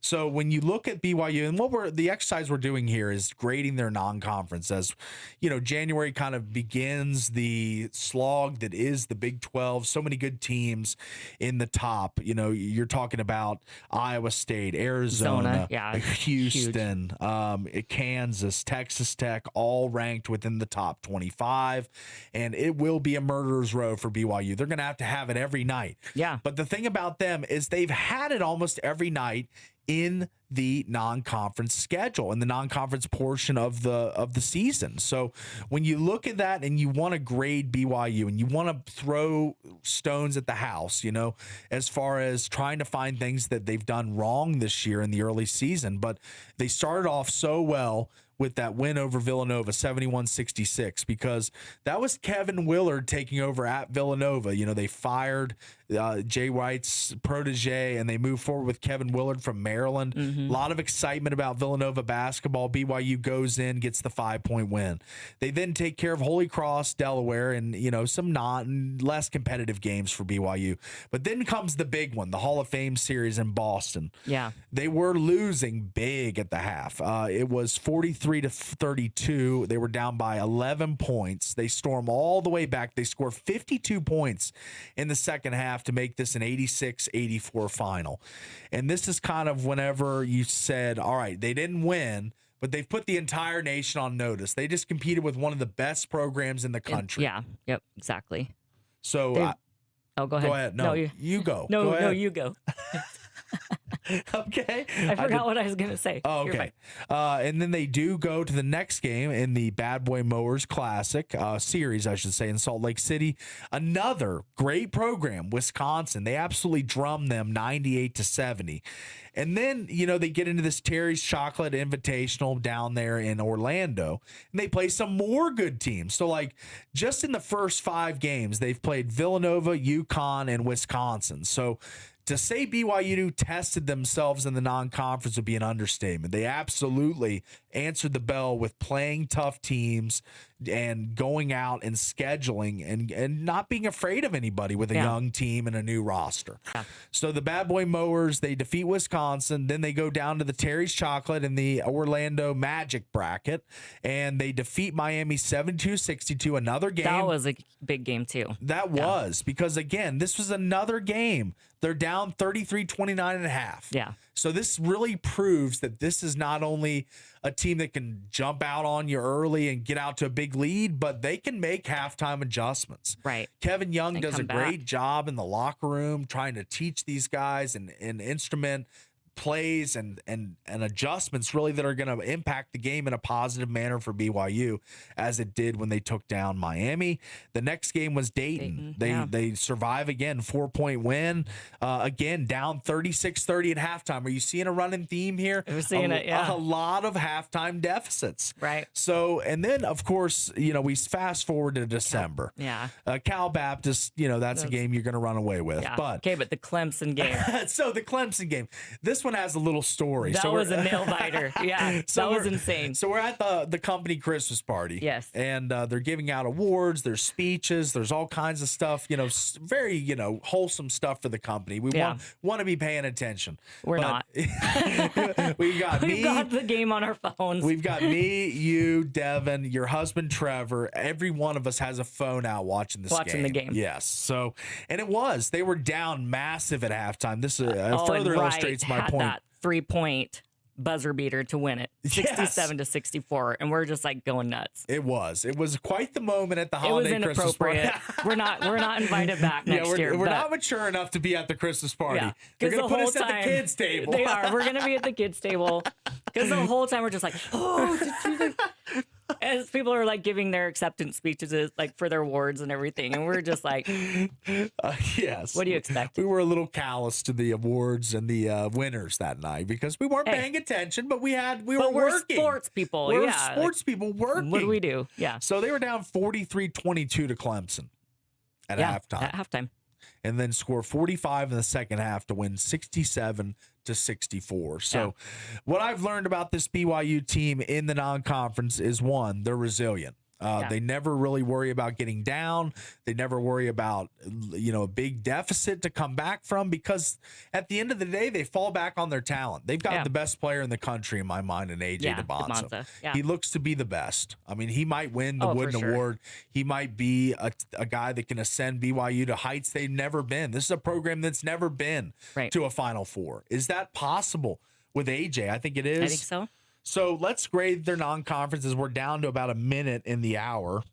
So when you look at BYU, and the exercise we're doing here is grading their non-conference. As you know, January kind of begins the slog that is the Big 12. So many good teams in the top. You know, you're talking about Iowa State, Arizona, Houston, Kansas, Texas Tech, all ranked within the top 25. And it will be a murderer's row for BYU. They're going to have it every night. Yeah. But the thing about them is they've had it almost every night in the non-conference schedule, in the non-conference portion of the season. So when you look at that and you want to grade BYU and you want to throw stones at the house, you know, as far as trying to find things that they've done wrong this year in the early season, but they started off so well with that win over Villanova, 71-66, because that was Kevin Willard taking over at Villanova. You know, they fired Jay Wright's protege, and they moved forward with Kevin Willard from Maryland. A lot of excitement about Villanova basketball. BYU goes in, gets the 5-point win. They then take care of Holy Cross, Delaware, and, you know, some less competitive games for BYU. But then comes the big one, the Hall of Fame series in Boston. Yeah. They were losing big at the half. It was 43-32. They were down by 11 points. They storm all the way back. They score 52 points in the second half to make this an 86-84 final. And this is kind of whenever you said, all right, they didn't win, but they've put the entire nation on notice. They just competed with one of the best programs in the country. Yeah. Yep. Exactly. So, go ahead. Go ahead. No, you go. No, go ahead. no, you go. Okay. I forgot what I was going to say. Oh, okay. And then they do go to the next game in the Bad Boy Mowers Classic series, I should say, in Salt Lake City. Another great program, Wisconsin. They absolutely drum them 98-70. And then, you know, they get into this Terry's Chocolate Invitational down there in Orlando, and they play some more good teams. So, like, just in the first 5 games, they've played Villanova, UConn, and Wisconsin. So, to say BYU tested themselves in the non-conference would be an understatement. They absolutely answered the bell with playing tough teams and going out and scheduling and not being afraid of anybody with a young team and a new roster. Yeah. So the Bad Boy Mowers, they defeat Wisconsin. Then they go down to the Terry's Chocolate in the Orlando Magic bracket, and they defeat Miami 72-62, another game. That was a big game too. That was, because, again, this was another game. They're down 33-29.5. Yeah. So this really proves that this is not only a team that can jump out on you early and get out to a big lead, but they can make halftime adjustments. Right. Kevin Young does a great back. job in the locker room trying to teach these guys and instrument plays and adjustments really that are going to impact the game in a positive manner for BYU, as it did when they took down Miami. The next game was Dayton. They survive again, 4-point win. Again, down 36-30 at halftime. Are you seeing a running theme here? We're seeing it, yeah. A lot of halftime deficits. Right. So, and then, of course, you know, we fast forward to December. Yeah. Cal Baptist, you know, that's a game you're going to run away with. Yeah. But okay, but the Clemson game. So the Clemson game. This one has a little story. That was a nail biter. Yeah, that was insane. So we're at the company Christmas party. Yes. And they're giving out awards. There's speeches. There's all kinds of stuff, you know, very, you know, wholesome stuff for the company. We want to be paying attention. We're not. We've got the game on our phones. We've got me, you, Devin, your husband, Trevor. Every one of us has a phone out watching the game. Yes. So, and they were down massive at halftime. This further illustrates my point. That 3-point buzzer beater to win it, 67-64, and we're just like going nuts. It was quite the moment at the It holiday was Christmas party. inappropriate. we're not invited back next year. We're but- not mature enough to be at the Christmas party. Yeah, They're 'cause going to the put us whole at the time- kids' table. They are. We're gonna be at the kids' table because the whole time we're just like, oh, did you? As people are like giving their acceptance speeches, like for their awards and everything, and we're just like, Yes. what do you expect? We were a little callous to the awards and the winners that night because we weren't paying attention, but we were But we're working. sports people. We're yeah, sports people working. what do we do? Yeah, So they were down 43-22 to Clemson at halftime. At halftime. And then score 45 in the second half to win 67-64. So what I've learned about this BYU team in the non-conference is, one, they're resilient. They never really worry about getting down. They never worry about, a big deficit to come back from, because at the end of the day, they fall back on their talent. They've got the best player in the country, in my mind, in AJ DeBonza. Yeah. He looks to be the best. I mean, he might win the Wooden Award. He might be a guy that can ascend BYU to heights they've never been. This is a program that's never been to a Final Four. Is that possible with AJ? I think it is. I think so. So let's grade their non-conferences. We're down to about a minute in the hour.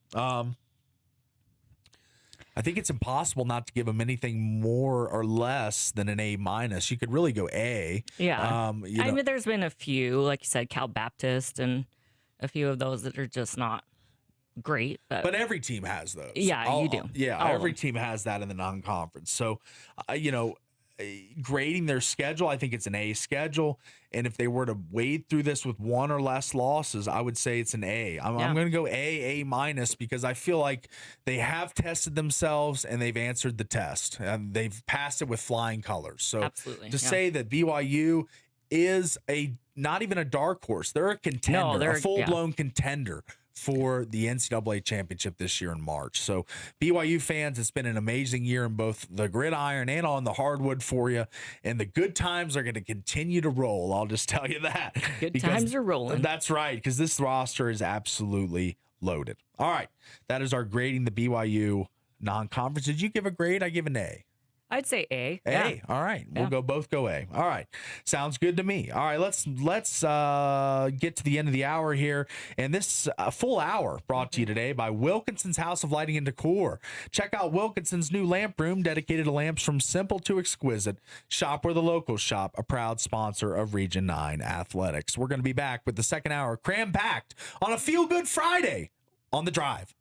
I think it's impossible not to give them anything more or less than an A-. You could really go A. Yeah. I mean, there's been a few, like you said, Cal Baptist, and a few of those that are just not great. But every team has those. Yeah, you do. Yeah, All of every them. team has that in the non-conference. So, grading their schedule, I think it's an A schedule. And if they were to wade through this with one or less losses, I would say it's an A. I'm going to go A-, because I feel like they have tested themselves and they've answered the test. And they've passed it with flying colors. So Absolutely, to say that BYU is not even a dark horse, they're a contender, they're a full-blown contender for the NCAA championship this year in March. So BYU fans, it's been an amazing year in both the gridiron and on the hardwood for you. And the good times are going to continue to roll. I'll just tell you that. Good times are rolling. That's right, because this roster is absolutely loaded. All right. That is our grading the BYU non-conference. Did you give a grade? I give an A. I'd say A. A. Yeah. All right. We'll both go A. All right. Sounds good to me. All right. Let's get to the end of the hour here. And this full hour brought to you today by Wilkinson's House of Lighting and Decor. Check out Wilkinson's new lamp room dedicated to lamps from simple to exquisite. Shop where the locals shop, a proud sponsor of Region 9 Athletics. We're going to be back with the second hour cram-packed on a feel-good Friday on The Drive.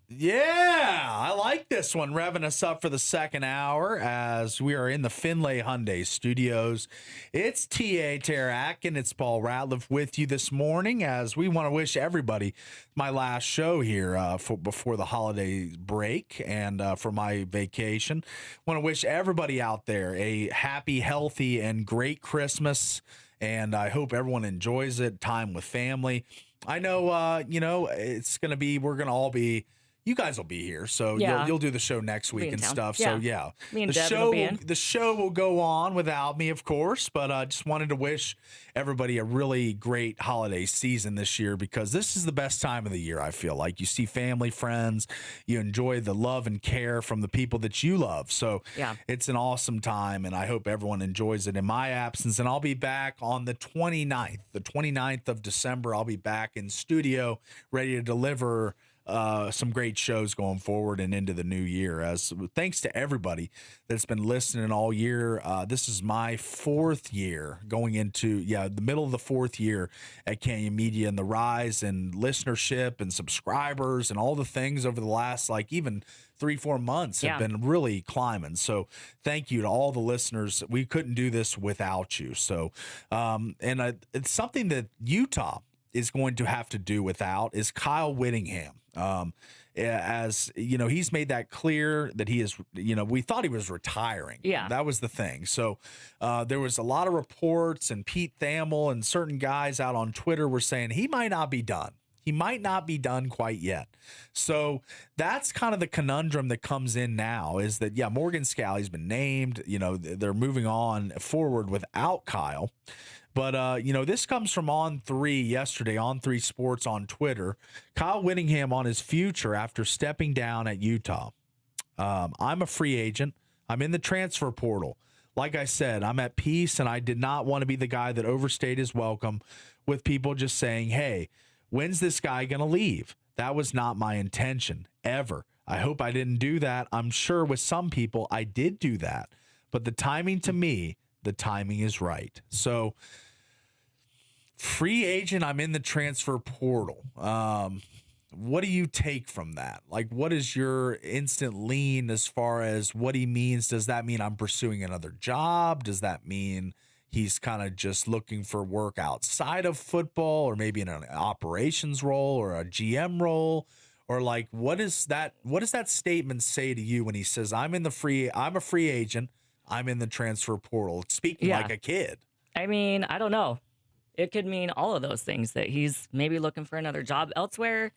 Yeah, I like this one. Revving us up for the second hour as we are in the Finlay Hyundai studios. It's T.A. Tarak and it's Paul Ratliff with you this morning as we want to wish everybody my last show here before the holiday break and for my vacation. Want to wish everybody out there a happy, healthy, and great Christmas. And I hope everyone enjoys it, time with family. I know, it's going to be, we're going to all be, you guys will be here, so Yeah. you'll do the show next week and town. stuff. Yeah. So yeah, Me and the Devin show will be in. the show will go on without me, of course. But I just wanted to wish everybody a really great holiday season this year because this is the best time of the year. I feel like you see family, friends, you enjoy the love and care from the people that you love. So Yeah. it's an awesome time, and I hope everyone enjoys it in my absence. And I'll be back on the 29th of December. I'll be back in studio, ready to deliver some great shows going forward and into the new year. As thanks to everybody that's been listening all year. This is my 4th year going into the middle of the 4th year at Canyon Media, and the rise in listenership and subscribers and all the things over the last even 3-4 months have been really climbing. So thank you to all the listeners. We couldn't do this without you. So it's something that Utah is going to have to do without is Kyle Whittingham. As you know, he's made that clear that he is, we thought he was retiring. Yeah. That was the thing. So there was a lot of reports, and Pete Thamel and certain guys out on Twitter were saying he might not be done. He might not be done quite yet. So that's kind of the conundrum that comes in now is that, Morgan Scalley's been named, they're moving on forward without Kyle. But, this comes from On3 yesterday, On3 Sports on Twitter. Kyle Whittingham on his future after stepping down at Utah. I'm a free agent. I'm in the transfer portal. Like I said, I'm at peace, and I did not want to be the guy that overstayed his welcome with people just saying, hey, when's this guy going to leave? That was not my intention, ever. I hope I didn't do that. I'm sure with some people I did do that. But the timing is right. So, free agent, I'm in the transfer portal. What do you take from that? What is your instant lean as far as what he means? Does that mean I'm pursuing another job? Does that mean he's kind of just looking for work outside of football, or maybe in an operations role or a GM role? Or what does that statement say to you when he says, I'm a free agent, I'm in the transfer portal, speaking like a kid? I mean, I don't know. It could mean all of those things, that he's maybe looking for another job elsewhere.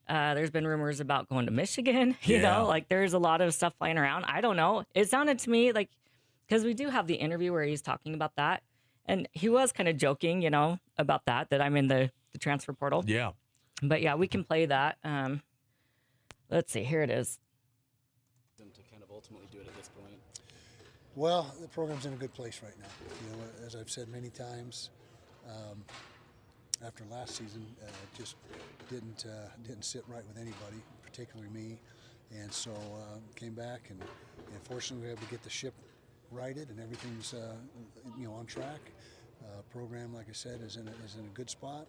There's been rumors about going to Michigan, you know, there's a lot of stuff flying around. I don't know. It sounded to me because we do have the interview where he's talking about that. And he was kind of joking, about that I'm in the transfer portal. Yeah. But we can play that. Let's see. Here it is. To kind of ultimately do it at this point. Well, the program's in a good place right now. As I've said many times, after last season, just didn't sit right with anybody, particularly me, and so came back and fortunately we were able to get the ship righted and everything's on track. Program, like I said, is in a good spot.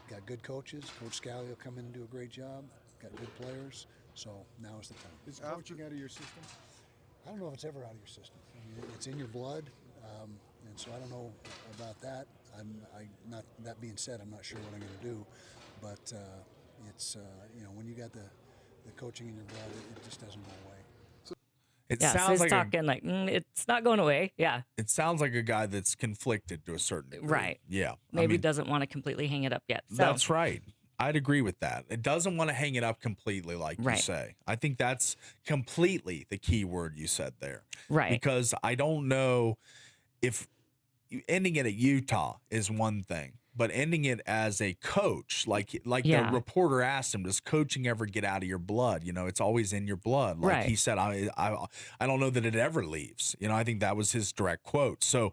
Got good coaches. Coach Scalley will come in and do a great job. Got good players, so now is the time. Is coaching out of your system? I don't know if it's ever out of your system. I mean, it's in your blood, and so I don't know about that. Not that being said, I'm not sure what I'm going to do, but it's when you got the coaching in your blood, it just doesn't go away. It So sounds he's like talking it's not going away. Yeah. it sounds like a guy that's conflicted to a certain degree. Right. Yeah. Maybe doesn't want to completely hang it up yet. So. That's right. I'd agree with that. It doesn't want to hang it up completely, like you say. I think that's completely the key word you said there. Right. Because I don't know if ending it at Utah is one thing, but ending it as a coach, like the reporter asked him, does coaching ever get out of your blood? It's always in your blood. Like he said, I don't know that it ever leaves. I think that was his direct quote. So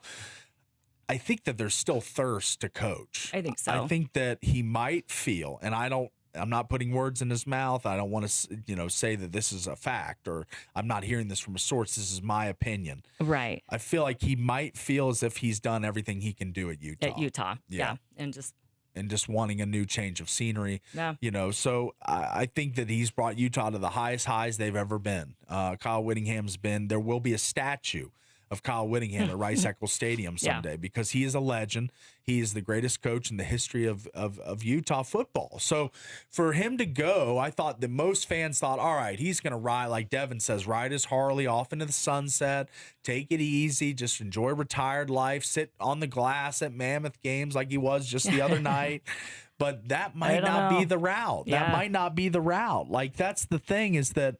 I think that there's still thirst to coach. I think so. I think that he might feel, and I'm not putting words in his mouth. I don't want to, say that this is a fact or I'm not hearing this from a source. This is my opinion. Right. I feel like he might feel as if he's done everything he can do at Utah. Yeah. And just and just wanting a new change of scenery. Yeah. You know, so I think that he's brought Utah to the highest highs they've ever been. Kyle Whittingham's been. There will be a statue of Kyle Whittingham at Rice Eccles Stadium someday because he is a legend. He is the greatest coach in the history of Utah football. So for him to go, I thought that most fans thought, all right, he's going to ride, like Devin says, ride his Harley off into the sunset, take it easy, just enjoy retired life, sit on the glass at Mammoth games like he was just the other night. But that might not be the route. That might not be the route. Like, that's the thing, is that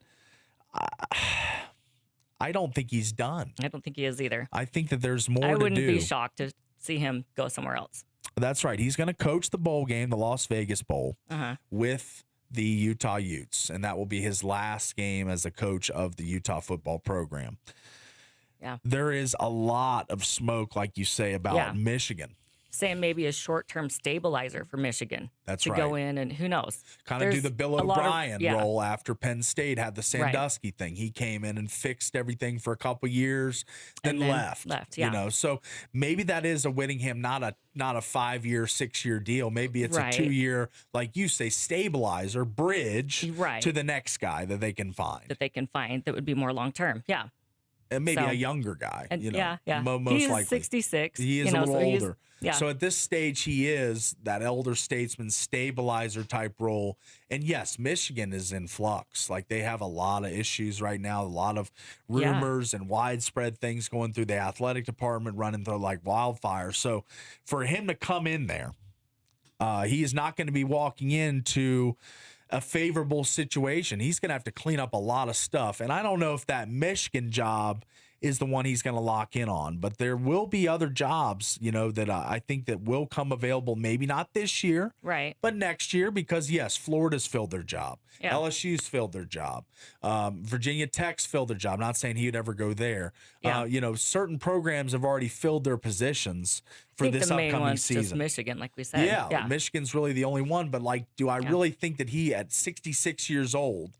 I don't think he's done. I don't think he is either. I think that there's more to do. I wouldn't be shocked to see him go somewhere else. That's right. He's going to coach the bowl game, the Las Vegas Bowl, with the Utah Utes, and that will be his last game as a coach of the Utah football program. Yeah. There is a lot of smoke, like you say, about Michigan. Saying maybe a short-term stabilizer for Michigan. That's to right. go in and who knows. Kind of do the Bill O'Brien role after Penn State had the Sandusky thing. He came in and fixed everything for a couple years, then left. You know, so maybe that is a Whittingham, not a 5-year, 6-year deal. Maybe it's a 2-year, like you say, stabilizer bridge to the next guy that they can find. That would be more long-term. Yeah. And maybe a younger guy, and, you know, most he's likely. 66. He is a little older. Yeah. So at this stage, he is that elder statesman stabilizer type role. And yes, Michigan is in flux. Like, they have a lot of issues right now, a lot of rumors and widespread things going through the athletic department, running through like wildfire. So for him to come in there, he is not going to be walking into a favorable situation. He's going to have to clean up a lot of stuff. And I don't know if that Michigan job is the one he's going to lock in on, but there will be other jobs, you know, that I think that will come available. Maybe not this year, but next year, because yes, Florida's filled their job. LSU's filled their job. Virginia Tech's filled their job. Not saying he'd ever go there. You know, certain programs have already filled their positions for this upcoming season. Just Michigan, like we said. Michigan's really the only one. But like, do I really think that he, at 66 years old,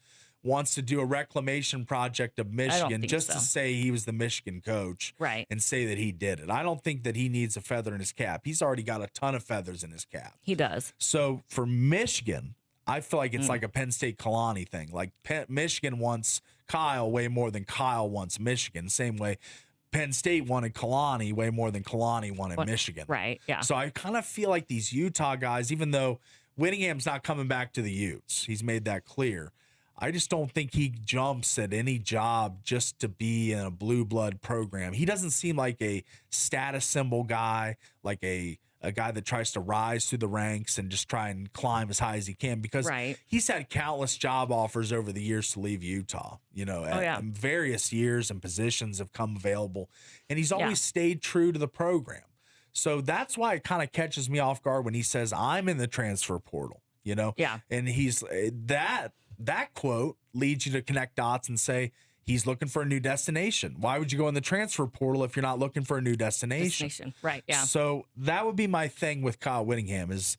wants to do a reclamation project of Michigan just to say he was the Michigan coach and say that he did it? I don't think that he needs a feather in his cap. He's already got a ton of feathers in his cap. He does. So for Michigan, I feel like it's like a Penn State Kalani thing. Like, Michigan wants Kyle way more than Kyle wants Michigan. Same way Penn State wanted Kalani way more than Kalani wanted Michigan. So I kind of feel like these Utah guys, even though Whittingham's not coming back to the Utes, he's made that clear, I just don't think he jumps at any job just to be in a blue blood program. He doesn't seem like a status symbol guy, like a guy that tries to rise through the ranks and just try and climb as high as he can, because he's had countless job offers over the years to leave Utah. You know, various years and positions have come available, and he's always stayed true to the program. So that's why it kind of catches me off guard when he says, I'm in the transfer portal, you know? And he's that quote leads you to connect dots and say, he's looking for a new destination. Why would you go in the transfer portal if you're not looking for a new destination? So that would be my thing with Kyle Whittingham is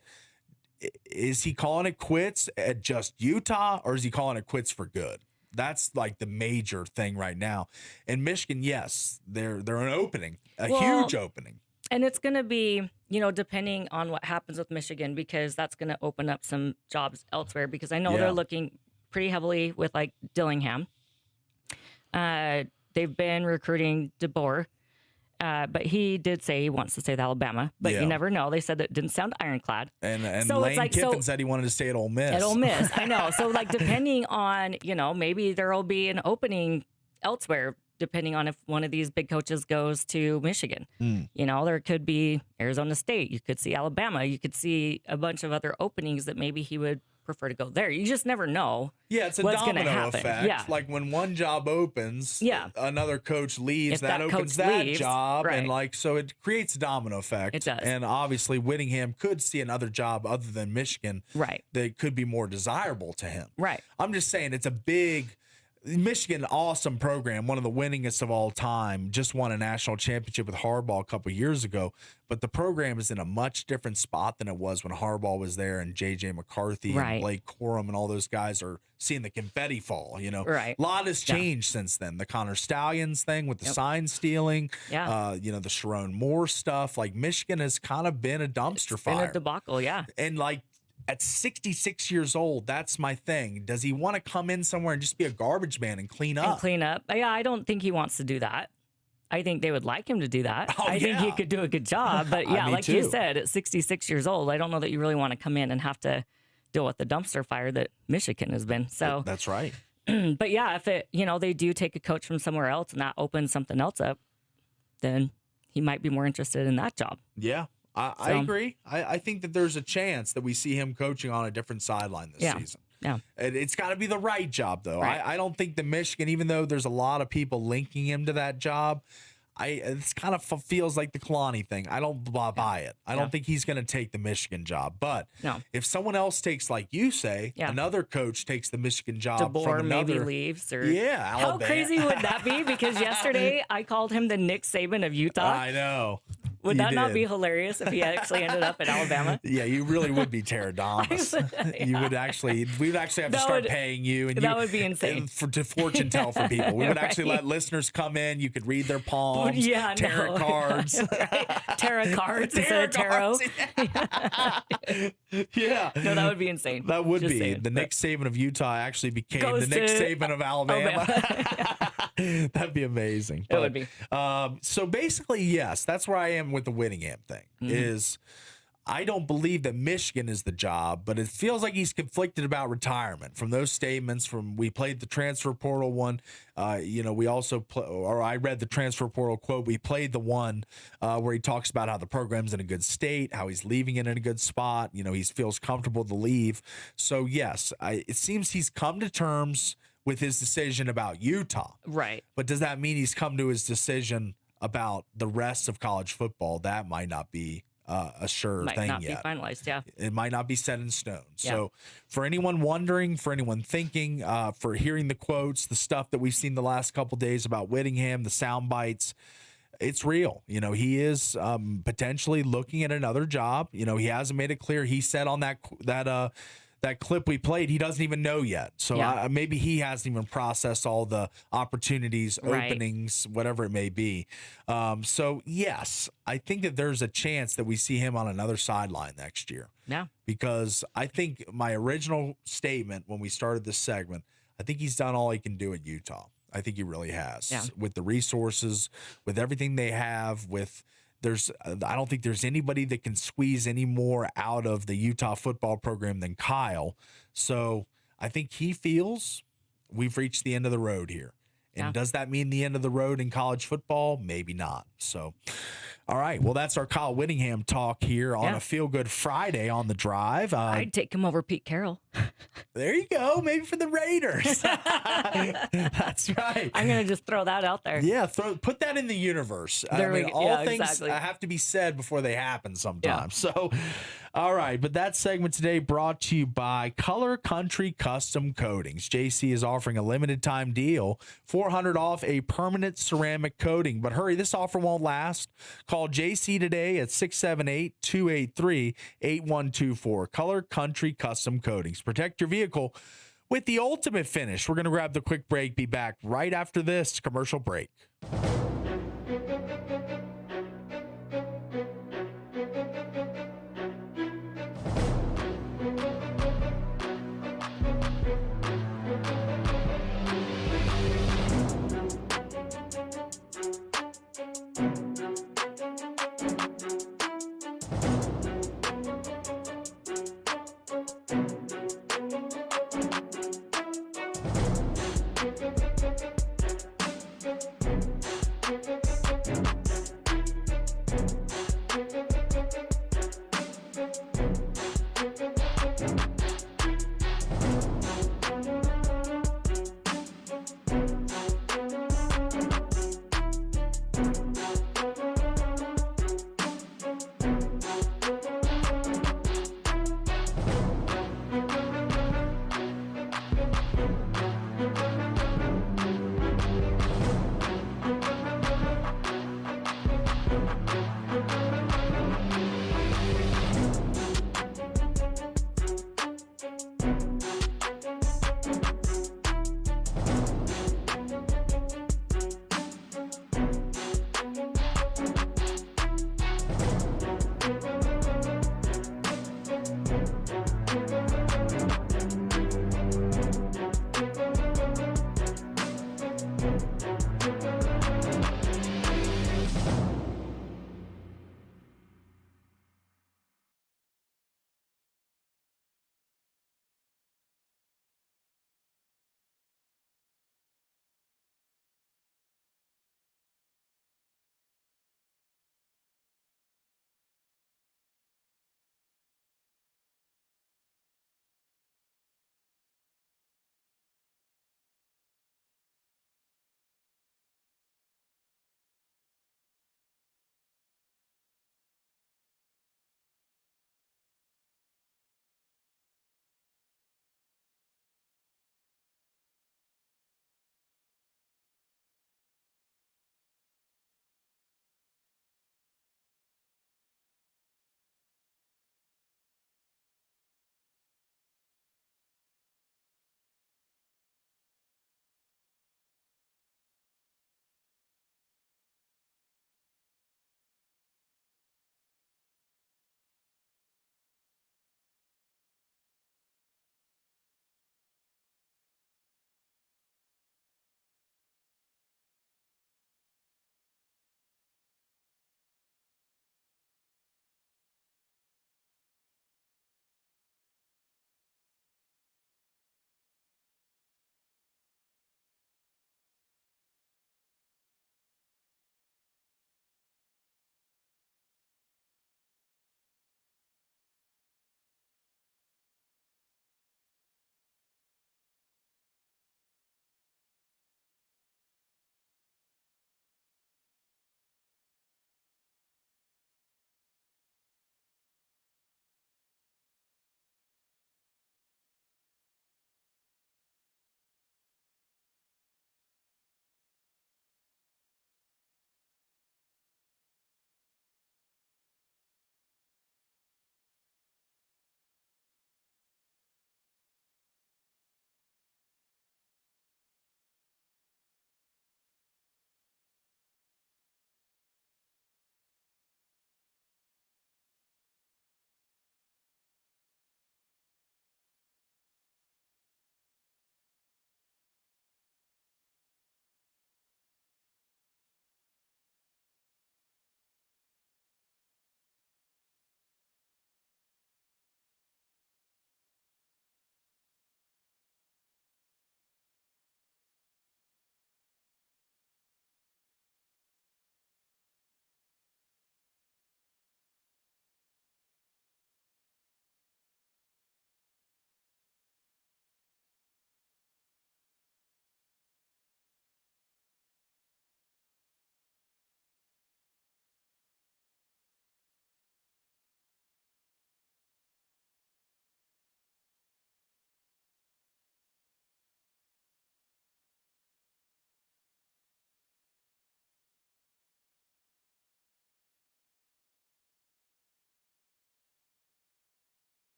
he calling it quits at just Utah, or is he calling it quits for good? That's like the major thing right now. And Michigan, yes, they're an opening, huge opening. And it's going to be, you know, depending on what happens with Michigan, because that's going to open up some jobs elsewhere, because I know they're looking pretty heavily with like Dillingham. They've been recruiting DeBoer, but he did say he wants to stay at Alabama, but you never know. They said that didn't sound ironclad. And so Lane Kiffin said he wanted to stay at Ole Miss. At Ole Miss, I know. So like, depending on, you know, maybe there will be an opening elsewhere, depending on if one of these big coaches goes to Michigan. You know, there could be Arizona State. You could see Alabama. You could see a bunch of other openings that maybe he would prefer to go there. You just never know. It's a domino effect. Like, when one job opens, another coach leaves, if that opens that leaves, job. And like, so it creates a domino effect. It does. And obviously Whittingham could see another job other than Michigan that could be more desirable to him. I'm just saying, it's a big Michigan, awesome program, one of the winningest of all time. Just won a national championship with Harbaugh a couple years ago. But the program is in a much different spot than it was when Harbaugh was there and J.J. McCarthy and Blake Corum and all those guys are seeing the confetti fall. A lot has changed since then. The Connor Stallions thing with the sign stealing, the Sharon Moore stuff. Like Michigan has kind of been a dumpster fire. Been a debacle, yeah. And like, at 66 years old, that's my thing. Does he want to come in somewhere and just be a garbage man and clean up? Yeah, I don't think he wants to do that. I think they would like him to do that. I think he could do a good job. But yeah, like you said, at 66 years old, I don't know that you really want to come in and have to deal with the dumpster fire that Michigan has been. So that's right. But yeah, if they do take a coach from somewhere else and that opens something else up, then he might be more interested in that job. Yeah. I agree. I think that there's a chance that we see him coaching on a different sideline this season. Yeah. It's got to be the right job, though. Right. I don't think the Michigan, even though there's a lot of people linking him to that job, it's kind of feels like the Kalani thing. I don't buy it. I don't think he's going to take the Michigan job. But if someone else takes, like you say, another coach takes the Michigan job DeBoer from another, maybe leaves. Or Alabama. How crazy would that be? Because yesterday I called him the Nick Saban of Utah. I know. Would that not be hilarious if he actually ended up at Alabama? Yeah, you really would be Terradamus. We would actually have to start paying you. And that would be insane. To fortune tell for people. We would actually let listeners come in. You could read their palms, tarot cards. Tarot cards instead of tarot. Yeah. No, that would be insane. That would be. Saying. The Nick Saban of Utah actually became the Nick Saban of Alabama. That'd be amazing. It would be. So basically, yes, that's where I am with the Whittingham thing. Is I don't believe that Michigan is the job, but it feels like he's conflicted about retirement from those statements. We played the transfer portal one. We also I read the transfer portal quote. We played the one where he talks about how the program's in a good state, how he's leaving it in a good spot. He feels comfortable to leave. So yes, it seems he's come to terms with his decision about Utah. Right. But does that mean he's come to his decision about the rest of college football? That might not be a sure thing yet. Might not be finalized, yeah. It might not be set in stone. Yeah. So for anyone wondering, for anyone thinking, for hearing the quotes, the stuff that we've seen the last couple days about Whittingham, the sound bites, it's real. He is potentially looking at another job. He hasn't made it clear. He said on that clip we played, he doesn't even know yet. So maybe he hasn't even processed all the opportunities, openings, whatever it may be. So, yes, I think that there's a chance that we see him on another sideline next year. Yeah. Because I think my original statement when we started this segment, I think he's done all he can do at Utah. I think he really has. Yeah. With the resources, with everything they have, I don't think there's anybody that can squeeze any more out of the Utah football program than Kyle. So I think he feels we've reached the end of the road here. And does that mean the end of the road in college football? Maybe not. So, all right. Well, that's our Kyle Whittingham talk here on a Feel Good Friday on The Drive. I'd take him over Pete Carroll. There you go. Maybe for the Raiders. That's right. I'm going to just throw that out there. Yeah, put that in the universe. All things have to be said before they happen sometimes. Yeah. So, all right. But that segment today brought to you by Color Country Custom Coatings. JC is offering a limited time deal, $400 off a permanent ceramic coating. But hurry, this offer won't last. Call JC today at 678-283-8124. Color Country Custom Coatings. Protect your vehicle with the ultimate finish. We're going to grab the quick break. Be back right after this commercial break.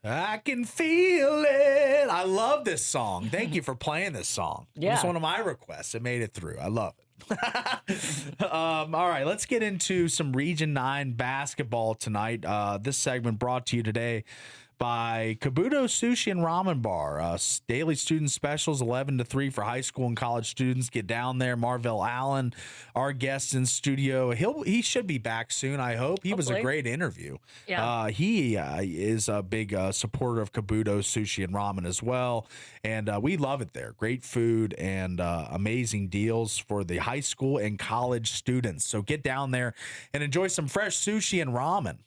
I can feel it. I love this song. Thank you for playing this song. Yeah. It's one of my requests. It made it through. I love it. All right, let's get into some Region 9 basketball tonight. This segment brought to you today by Kabuto Sushi and Ramen Bar. Daily student specials 11 to 3 for high school and college students. Get down there. Marvell Allen, our guest in studio. He should be back soon, I hope. He was a great interview. Yeah. He is a big supporter of Kabuto Sushi and Ramen as well. And we love it there. Great food and amazing deals for the high school and college students. So get down there and enjoy some fresh sushi and ramen.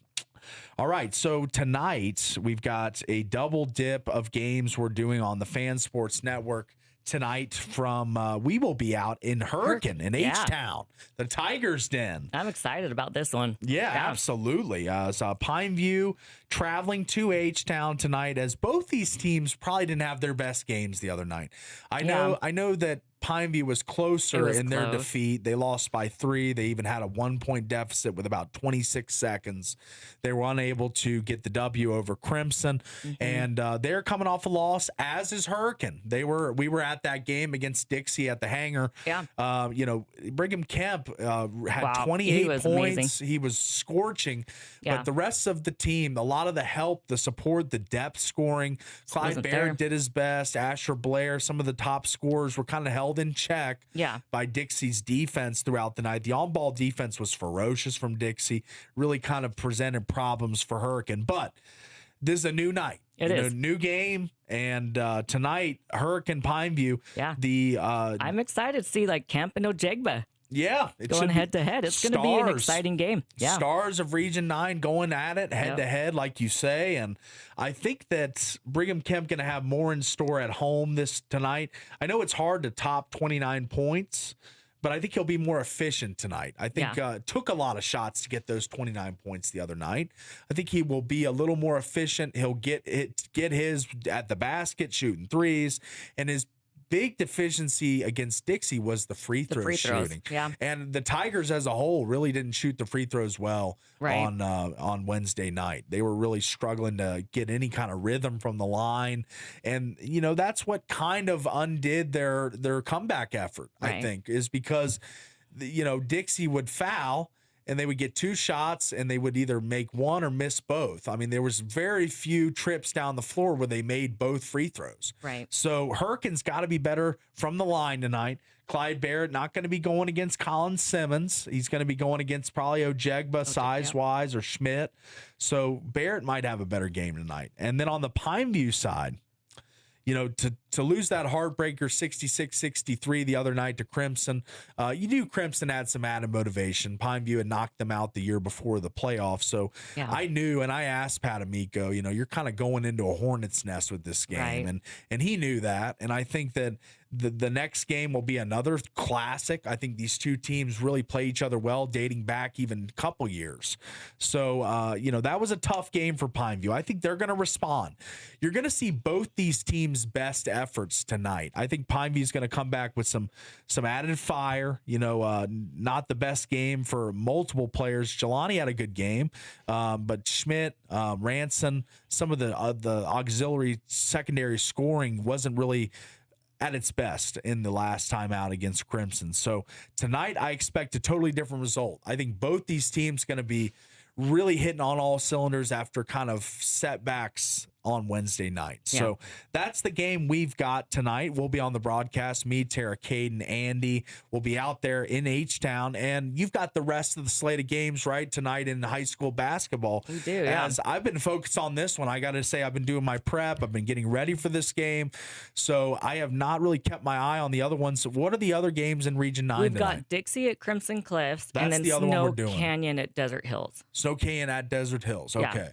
All right, so tonight we've got a double dip of games we're doing on the Fan Sports Network tonight from we will be out in Hurricane in H-Town, the Tigers Den. I'm excited about this one. Yeah, absolutely. So Pineview traveling to H-Town tonight, as both these teams probably didn't have their best games the other night. I know that Pineview was closer in their defeat. They lost by 3. They even had a 1-point deficit with about 26 seconds. They were unable to get the W over Crimson, and they're coming off a loss, as is Hurricane. We were at that game against Dixie at the hangar. Yeah. Brigham Kemp had 28 he was points. amazing. He was scorching, Yeah. but the rest of the team, a lot of the help, the support, the depth scoring, Clyde Barrett did his best. Asher Blair, some of the top scorers were kind of held in check by Dixie's defense throughout the night. The on-ball defense was ferocious from Dixie, really kind of presented problems for Hurricane. But this is a new night. It is. New game. And tonight, Hurricane Pineview. Yeah. I'm excited to see Kemp and Ojegba. Yeah, going head to head. It's going to be an exciting game. Yeah. Stars of Region 9 going at it head to head, like you say. And I think that Brigham Kemp going to have more in store at home tonight. I know it's hard to top 29 points, but I think he'll be more efficient tonight. I think took a lot of shots to get those 29 points the other night. I think he will be a little more efficient. He'll get his at the basket, shooting threes, and his big deficiency against Dixie was the free throw shooting. Yeah. And the Tigers as a whole really didn't shoot the free throws well on Wednesday night. They were really struggling to get any kind of rhythm from the line. And, that's what kind of undid their comeback effort, I think, is because, Dixie would foul and they would get 2 shots and they would either make one or miss both. I mean, there was very few trips down the floor where they made both free throws. Right. So Hurricane's got to be better from the line tonight. Clyde Barrett not going to be going against Colin Simmons. He's going to be going against probably Ojegba size-wise or Schmidt. So Barrett might have a better game tonight. And then on the Pineview side, to lose that heartbreaker 66-63 the other night to Crimson, you knew Crimson had some added motivation. Pineview had knocked them out the year before the playoffs. So I knew, and I asked Pat Amico, you're kind of going into a hornet's nest with this game. And he knew that. And I think that the next game will be another classic. I think these two teams really play each other well, dating back even a couple years. So, that was a tough game for Pineview. I think they're going to respond. You're going to see both these teams' best efforts tonight. I think Pineview is going to come back with some added fire. Not the best game for multiple players. Jelani had a good game, but Schmidt, Ranson, some of the auxiliary secondary scoring wasn't really at its best in the last time out against Crimson. So tonight I expect a totally different result. I think both these teams going to be really hitting on all cylinders after kind of setbacks on Wednesday night. Yeah. So that's the game we've got tonight. We'll be on the broadcast. Me, Tara, Caden, Andy will be out there in H-Town. And you've got the rest of the slate of games, right, tonight in high school basketball. We do, yeah. As I've been focused on this one, I got to say I've been doing my prep. I've been getting ready for this game. So I have not really kept my eye on the other ones. So what are the other games in Region 9 We've tonight? got Dixie at Crimson Cliffs That's and then the other one Snow we're doing. Canyon at Desert Hills. Snow Canyon at Desert Hills. Okay.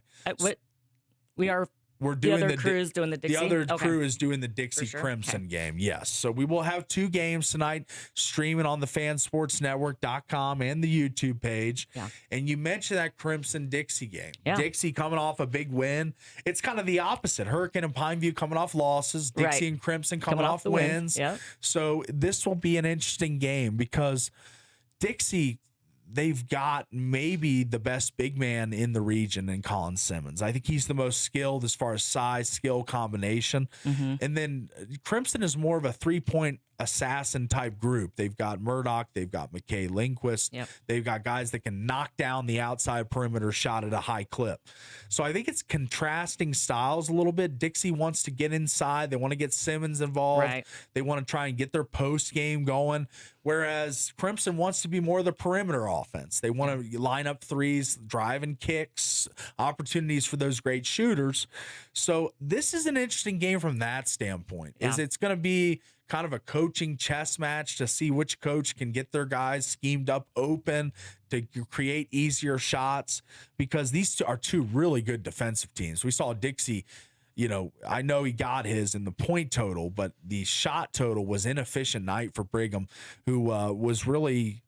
We're doing the other crew's doing the Dixie? The other crew is doing the Dixie Crimson game. Yes. So we will have 2 games tonight streaming on the fansportsnetwork.com and the YouTube page. Yeah. And you mentioned that Crimson Dixie game. Yeah. Dixie coming off a big win. It's kind of the opposite. Hurricane and Pineview coming off losses. Dixie and Crimson coming off the wins. Yeah. So this will be an interesting game because Dixie, they've got maybe the best big man in the region in Colin Simmons. I think he's the most skilled as far as size, skill combination. And then Crimson is more of a three-point assassin type group. They've got Murdoch, they've got McKay Lindquist, they've got guys that can knock down the outside perimeter shot at a high clip. So I think it's contrasting styles a little bit. Dixie wants to get inside, they want to get Simmons involved, they want to try and get their post game going, whereas Crimson wants to be more of the perimeter offense. They want to line up threes, driving kicks, opportunities for those great shooters. So this is an interesting game from that standpoint. Is it's going to be kind of a coaching chess match to see which coach can get their guys schemed up open to create easier shots, because these two are two really good defensive teams. We saw Dixie, you know, I know he got his in the point total, but the shot total was inefficient night for Brigham, who was really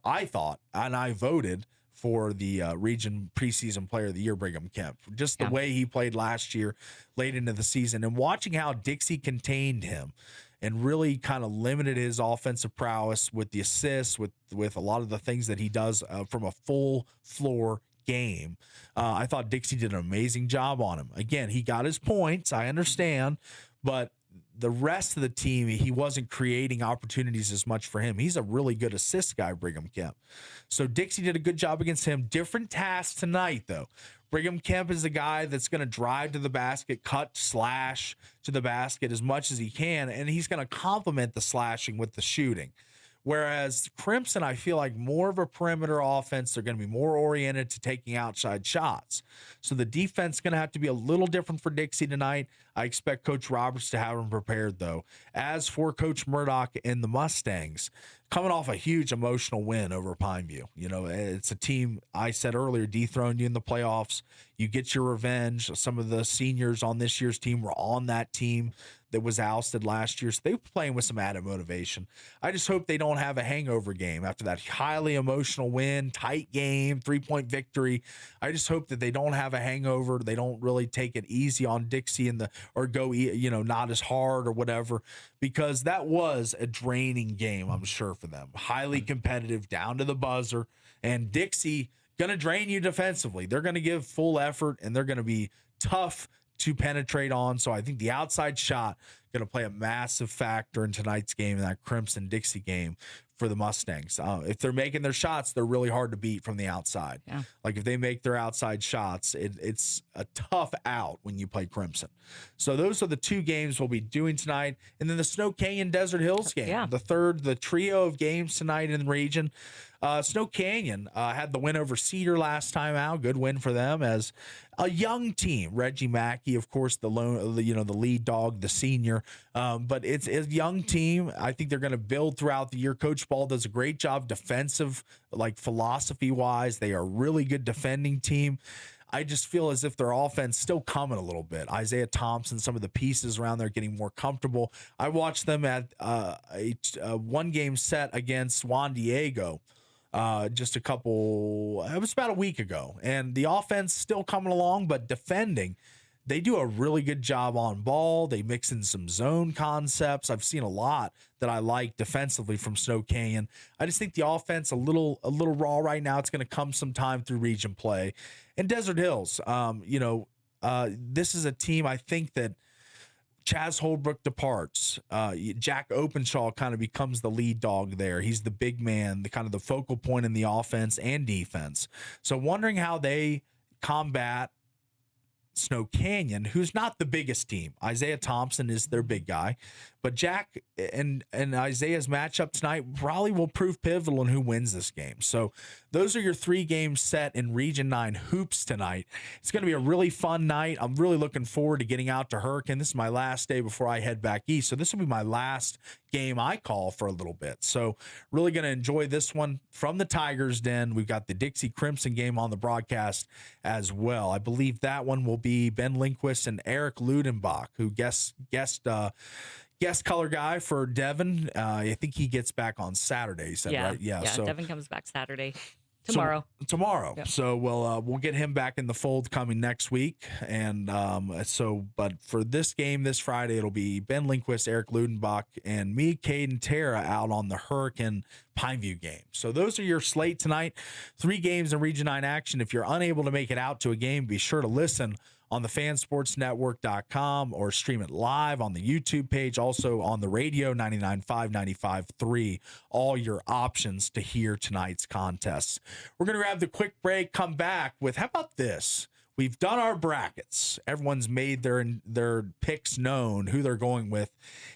I thought, and I voted for the region preseason player of the year, Brigham Kemp. Just the way he played last year, late into the season, and watching how Dixie contained him and really kind of limited his offensive prowess with the assists, with a lot of the things that he does from a full floor game. I thought Dixie did an amazing job on him. Again, he got his points, I understand, but the rest of the team, he wasn't creating opportunities as much for him. He's a really good assist guy, Brigham Kemp. So Dixie did a good job against him. Different task tonight, though. Brigham Kemp is a guy that's going to drive to the basket, cut, slash to the basket as much as he can, and he's going to complement the slashing with the shooting. Whereas Crimson, I feel like more of a perimeter offense. They're going to be more oriented to taking outside shots. So the defense is going to have to be a little different for Dixie tonight. I expect Coach Roberts to have him prepared, though. As for Coach Murdoch and the Mustangs, coming off a huge emotional win over Pineview. You know, it's a team, I said earlier, dethroned you in the playoffs. You get your revenge. Some of the seniors on this year's team were on that team that was ousted last year. So they were playing with some added motivation. I just hope they don't have a hangover game after that highly emotional win, tight game, 3-point victory. I just hope that they don't have a hangover. They don't really take it easy on Dixie or go, you know, not as hard or whatever, because that was a draining game, I'm sure, for them. Highly competitive, down to the buzzer, and Dixie going to drain you defensively. They're going to give full effort, and they're going to be tough to penetrate on. So I think the outside shot going to play a massive factor in tonight's game, in that Crimson Dixie game for the Mustangs. If they're making their shots, they're really hard to beat from the outside. Like if they make their outside shots, it's a tough out when you play Crimson. So those are the two games we'll be doing tonight. And then the Snow Canyon Desert Hills game, the trio of games tonight in the region. Snow Canyon had the win over Cedar last time out. Good win for them as a young team. Reggie Mackey, of course, the lead dog, the senior. But it's a young team. I think they're going to build throughout the year. Coach Ball does a great job defensive, like philosophy-wise. They are a really good defending team. I just feel as if their offense still coming a little bit. Isaiah Thompson, some of the pieces around there getting more comfortable. I watched them at a one-game set against Juan Diego. It was about a week ago, and the offense still coming along, but defending, they do a really good job on ball. They mix in some zone concepts. I've seen a lot that I like defensively from Snow Canyon. I just think the offense a little raw right now. It's going to come some time through region play. And Desert Hills, this is a team I think that Chaz Holbrook departs. Jack Openshaw kind of becomes the lead dog there. He's the big man, the kind of the focal point in the offense and defense. So wondering how they combat Snow Canyon, who's not the biggest team. Isaiah Thompson is their big guy, but Jack and Isaiah's matchup tonight probably will prove pivotal in who wins this game. So those are your 3 games set in Region 9 hoops tonight. It's going to be a really fun night. I'm really looking forward to getting out to Hurricane. This is my last day before I head back east, so this will be my last game I call for a little bit. So really going to enjoy this one from the Tigers Den. We've got the Dixie Crimson game on the broadcast as well. I believe that one will be Ben Lindquist and Eric Ludenbach, who guest color guy for Devin. I think he gets back on Saturday. Right? Yeah. So Devin comes back Saturday. Tomorrow. Yep. So we'll get him back in the fold coming next week. And but for this game this Friday, it'll be Ben Lindquist, Eric Ludenbach, and me, Caden Terra out on the Hurricane Pineview game. So those are your slate tonight. 3 games in Region 9 action. If you're unable to make it out to a game, be sure to listen on the fansportsnetwork.com or stream it live on the YouTube page, also on the radio 99.5, 95.3, all your options to hear tonight's contests. We're going to grab the quick break, come back with, how about this? We've done our brackets. Everyone's made their picks known, who they're going with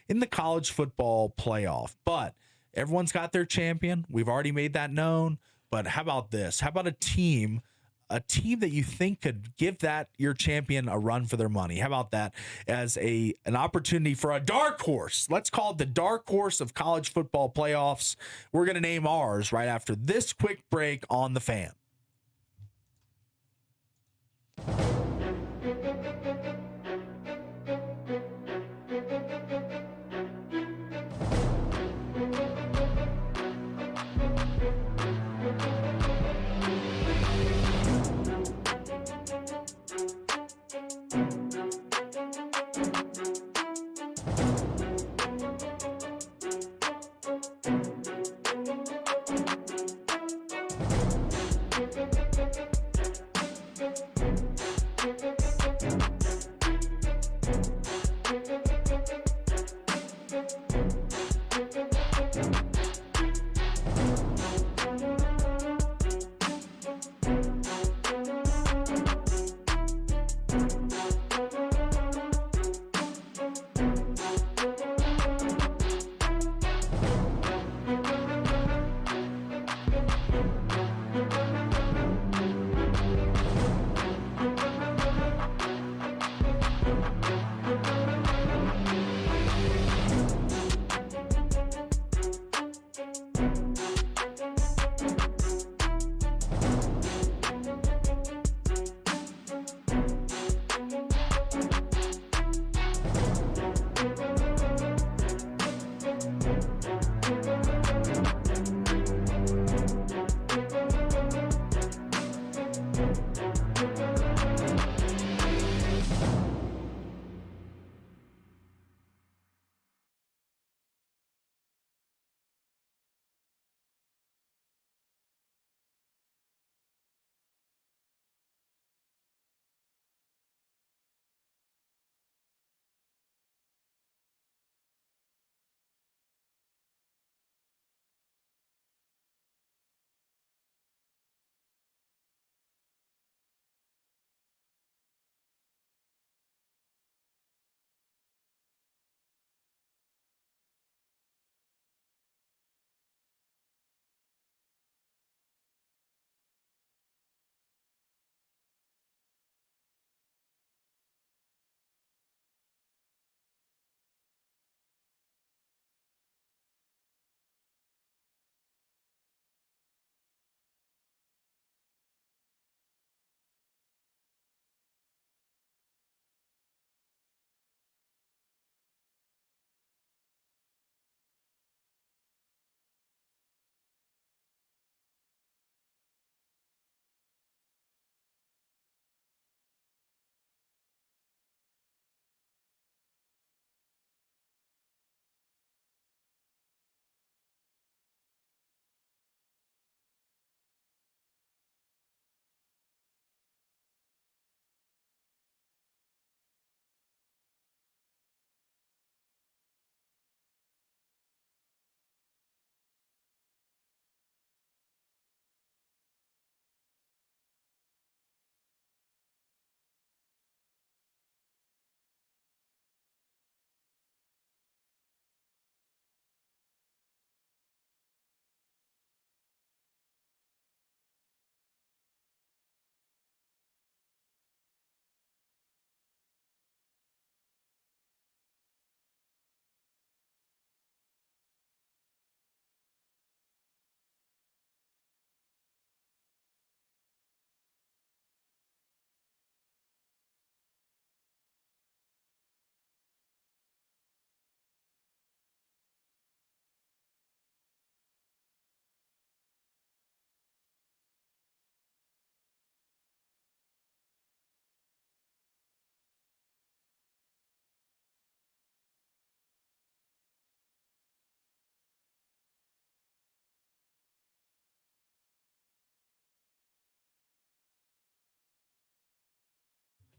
in the college football playoff. But everyone's got their champion. We've already made that known. But how about this? How about a team that you think could give that your champion a run for their money? How about that as an opportunity for a dark horse? Let's call it the dark horse of college football playoffs. We're going to name ours right after this quick break on The Fan.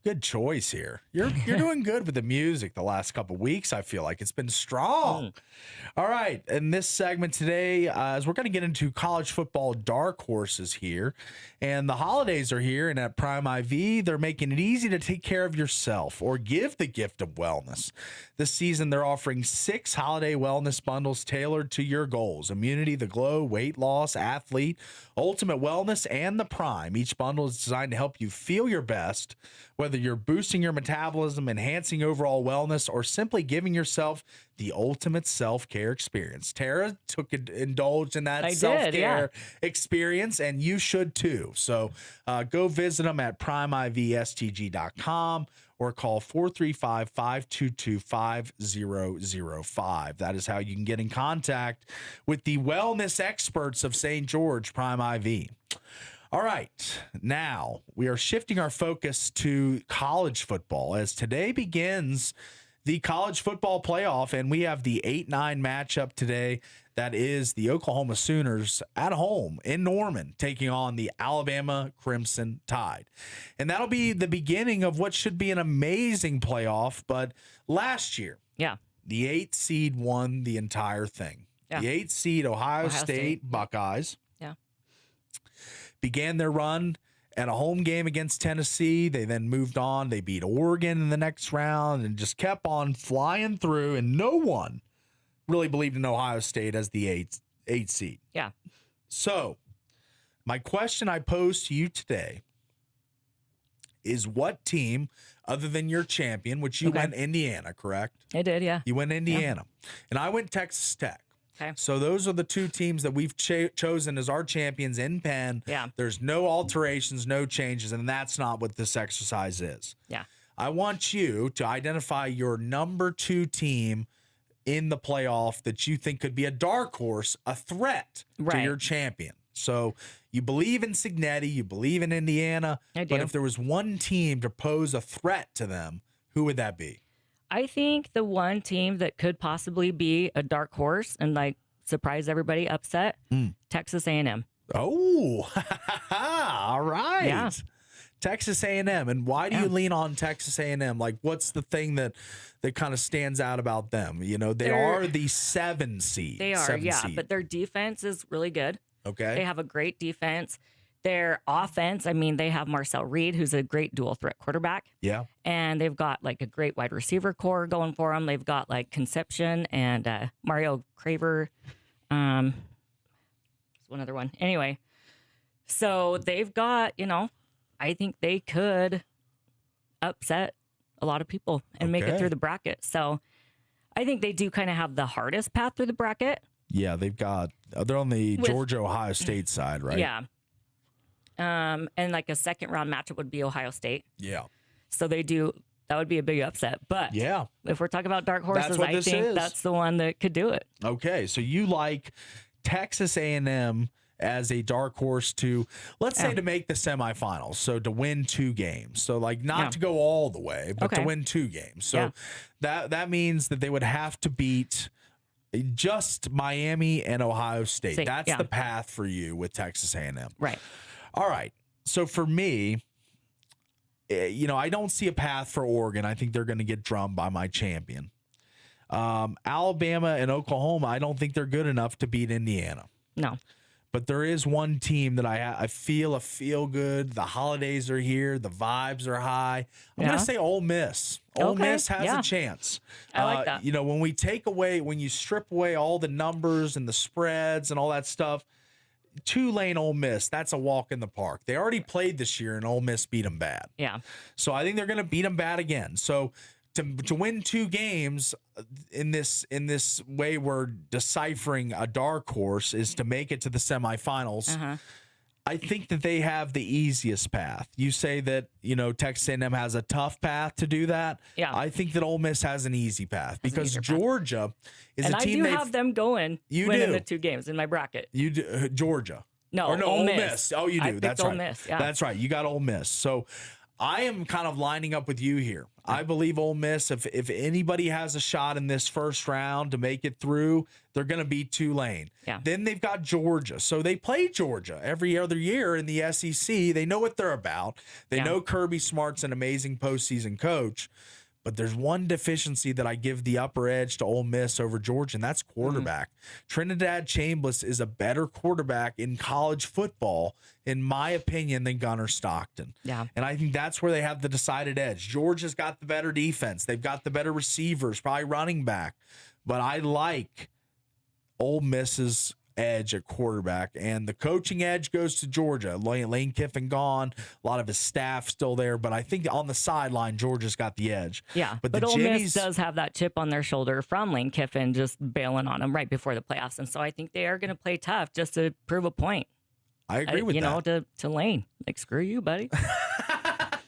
Good choice here. You're doing good with the music the last couple weeks. I feel like it's been strong. All right, in this segment today, as we're going to get into college football dark horses here, and the holidays are here, and at Prime IV, they're making it easy to take care of yourself or give the gift of wellness. This season, they're offering 6 holiday wellness bundles tailored to your goals: immunity, the glow, weight loss, athlete, ultimate wellness, and the Prime. Each bundle is designed to help you feel your best, whether you're boosting your metabolism, enhancing overall wellness, or simply giving yourself the ultimate self-care experience. Tara indulged in that self-care experience, and you should too. So go visit them at primevstg.com or call 435-522-5005. That is how you can get in contact with the wellness experts of St. George Prime IV. All right, now we are shifting our focus to college football as today begins the college football playoff, and we have the 8-9 matchup today. That is the Oklahoma Sooners at home in Norman taking on the Alabama Crimson Tide. And that'll be the beginning of what should be an amazing playoff. But last year, the 8th seed won the entire thing. The 8th seed Ohio State Buckeyes began their run at a home game against Tennessee. They then moved on. They beat Oregon in the next round and just kept on flying through, and no one really believed in Ohio State as the 8th seed. Yeah. So my question I pose to you today is, what team, other than your champion, which you went Indiana, correct? I did, yeah. You went Indiana. And I went Texas Tech. Okay. So those are the two teams that we've chosen as our champions in Penn. Yeah. There's no alterations, no changes, and that's not what this exercise is. Yeah. I want you to identify your number 2 team in the playoff that you think could be a dark horse, a threat to your champion. So you believe in Signetti, you believe in Indiana, I do. but if there was one team to pose a threat to them, who would that be? I think the one team that could possibly be a dark horse and like surprise everybody, upset, Texas A&M. Oh, all right. Yeah. Texas A&M. And why do you lean on Texas A&M? Like, what's the thing that kind of stands out about them? You know, they are the 7 seed. They are, seed. But their defense is really good. Okay. They have a great defense. Their offense, I mean, they have Marcel Reed, who's a great dual threat quarterback. Yeah. And they've got like a great wide receiver core going for them. They've got like Conception and Mario Craver. One other one. Anyway, so they've got, I think they could upset a lot of people and make it through the bracket. So I think they do kind of have the hardest path through the bracket. Yeah, they're on the Georgia-Ohio State side, right? Yeah. And like a second round matchup would be Ohio State. Yeah. So that would be a big upset. But if we're talking about dark horses, I think that's the one that could do it. Okay. So you like Texas A&M as a dark horse to, let's say, to make the semifinals. So to win 2 games. So like not to go all the way, but to win 2 games. So that means that they would have to beat just Miami and Ohio State. That's the path for you with Texas A&M. Right. All right. So for me, I don't see a path for Oregon. I think they're going to get drummed by my champion. Alabama and Oklahoma, I don't think they're good enough to beat Indiana. No. But there is one team that I feel good. The holidays are here. The vibes are high. I'm going to say Ole Miss. Ole Miss has a chance. I like that. When you strip away all the numbers and the spreads and all that stuff, Tulane Ole Miss, that's a walk in the park. They already played this year, and Ole Miss beat them bad. Yeah. So I think they're going to beat them bad again. So to win 2 games in this way we're deciphering a dark horse is to make it to the semifinals. I think that they have the easiest path. You say that, Texas A&M has a tough path to do that. Yeah. I think that Ole Miss has an easy path because Georgia is a team. And I do have them winning the 2 games in my bracket. You do, Georgia. No, Ole Miss. Oh, you do. I picked That's Ole right. Miss. Yeah. That's right. You got Ole Miss. So I am kind of lining up with you here. I believe Ole Miss, if anybody has a shot in this first round to make it through, they're going to beat Tulane. Yeah. Then they've got Georgia. So they play Georgia every other year in the SEC. They know what they're about. They know Kirby Smart's an amazing postseason coach. But there's one deficiency that I give the upper edge to Ole Miss over Georgia, and that's quarterback. Trinidad Chambliss is a better quarterback in college football, in my opinion, than Gunnar Stockton. Yeah. And I think that's where they have the decided edge. Georgia's got the better defense. They've got the better receivers, probably running back. But I like Ole Miss's edge at quarterback, and the coaching edge goes to Georgia. Lane Kiffin gone, a lot of his staff still there, but I think on the sideline, Georgia's got the edge. Yeah, but Ole Miss does have that chip on their shoulder from Lane Kiffin just bailing on them right before the playoffs, and so I think they are going to play tough just to prove a point. I agree with that. To Lane, like, screw you, buddy.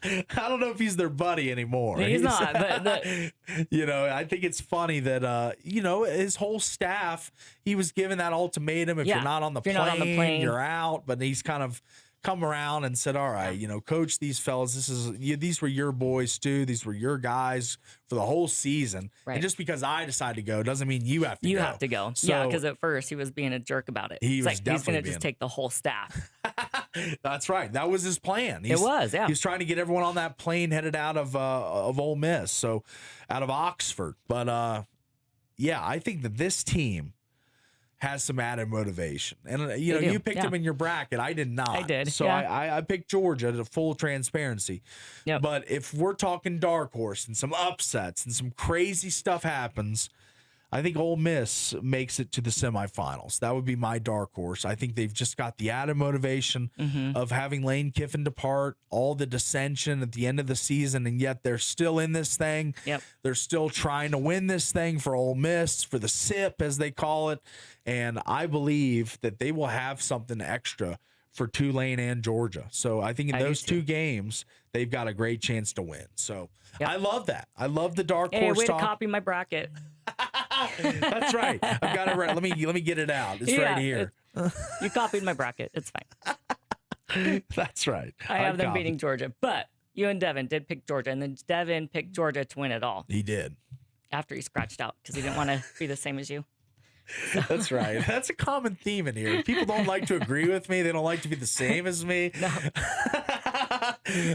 I don't know if he's their buddy anymore. He's not, but I think it's funny that his whole staff, he was given that ultimatum: if you're not on the plane, you're out. But he's kind of come around and said, all right, coach these fellas. These were your boys too. These were your guys for the whole season. Right. And just because I decided to go doesn't mean you have to go. You have to go. So, yeah, because at first he was being a jerk about it. He's going to just take the whole staff. That's right. That was his plan. It was, yeah. He was trying to get everyone on that plane headed out of Ole Miss, so out of Oxford. But, I think that this team has some added motivation. And, you picked them in your bracket. I did not. I did. So I picked Georgia to full transparency. Yep. But if we're talking dark horse and some upsets and some crazy stuff happens, I think Ole Miss makes it to the semifinals. That would be my dark horse. I think they've just got the added motivation of having Lane Kiffin depart, all the dissension at the end of the season, and yet they're still in this thing. Yep. They're still trying to win this thing for Ole Miss, for the SIP, as they call it. And I believe that they will have something extra for Tulane and Georgia. So I think in those two games, they've got a great chance to win. So I love that. I love the dark horse way talk. to copy my bracket. That's right. I've got it right. Let me get it out. It's right here. You copied my bracket. It's fine. That's right. I have them beating Georgia, but you and Devin did pick Georgia, and then Devin picked Georgia to win it all. He did. After he scratched out because he didn't want to be the same as you. That's right. That's a common theme in here. People don't like to agree with me. They don't like to be the same as me. No.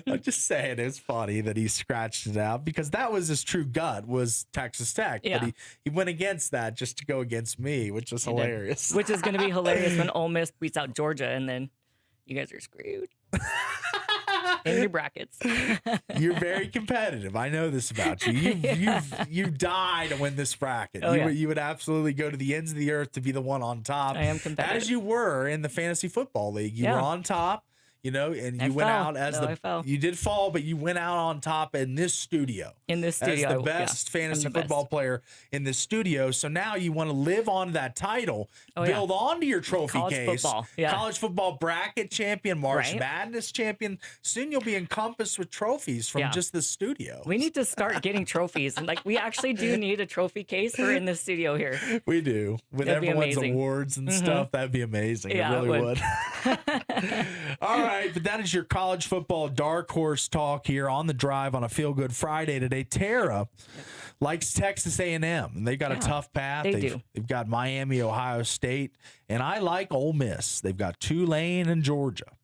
I'm just saying it's funny that he scratched it out because that was his true gut, was Texas Tech. Yeah. But he went against that just to go against me, which is hilarious. Which is going to be hilarious when Ole Miss beats out Georgia and then you guys are screwed. In your brackets. You're very competitive. I know this about you. You die to win this bracket. You would absolutely go to the ends of the earth to be the one on top. I am competitive. As you were in the fantasy football league. You were on top. And you went out as you did fall, but you went out on top in this studio. In this studio. As the best fantasy football player in this studio. So now you want to live on that title, build onto your trophy case. Football. College football bracket champion, March Madness champion. Soon you'll be encompassed with trophies from just the studio. We need to start getting trophies. And we actually do need a trophy case for in the studio here. We do. With everyone's awards and stuff. That'd be amazing. Yeah, it really would. All right, but that is your college football dark horse talk here on the drive on a Feel Good Friday today. Tara likes Texas A&M, and they got a tough path. They've got Miami, Ohio State, and I like Ole Miss. They've got Tulane and Georgia,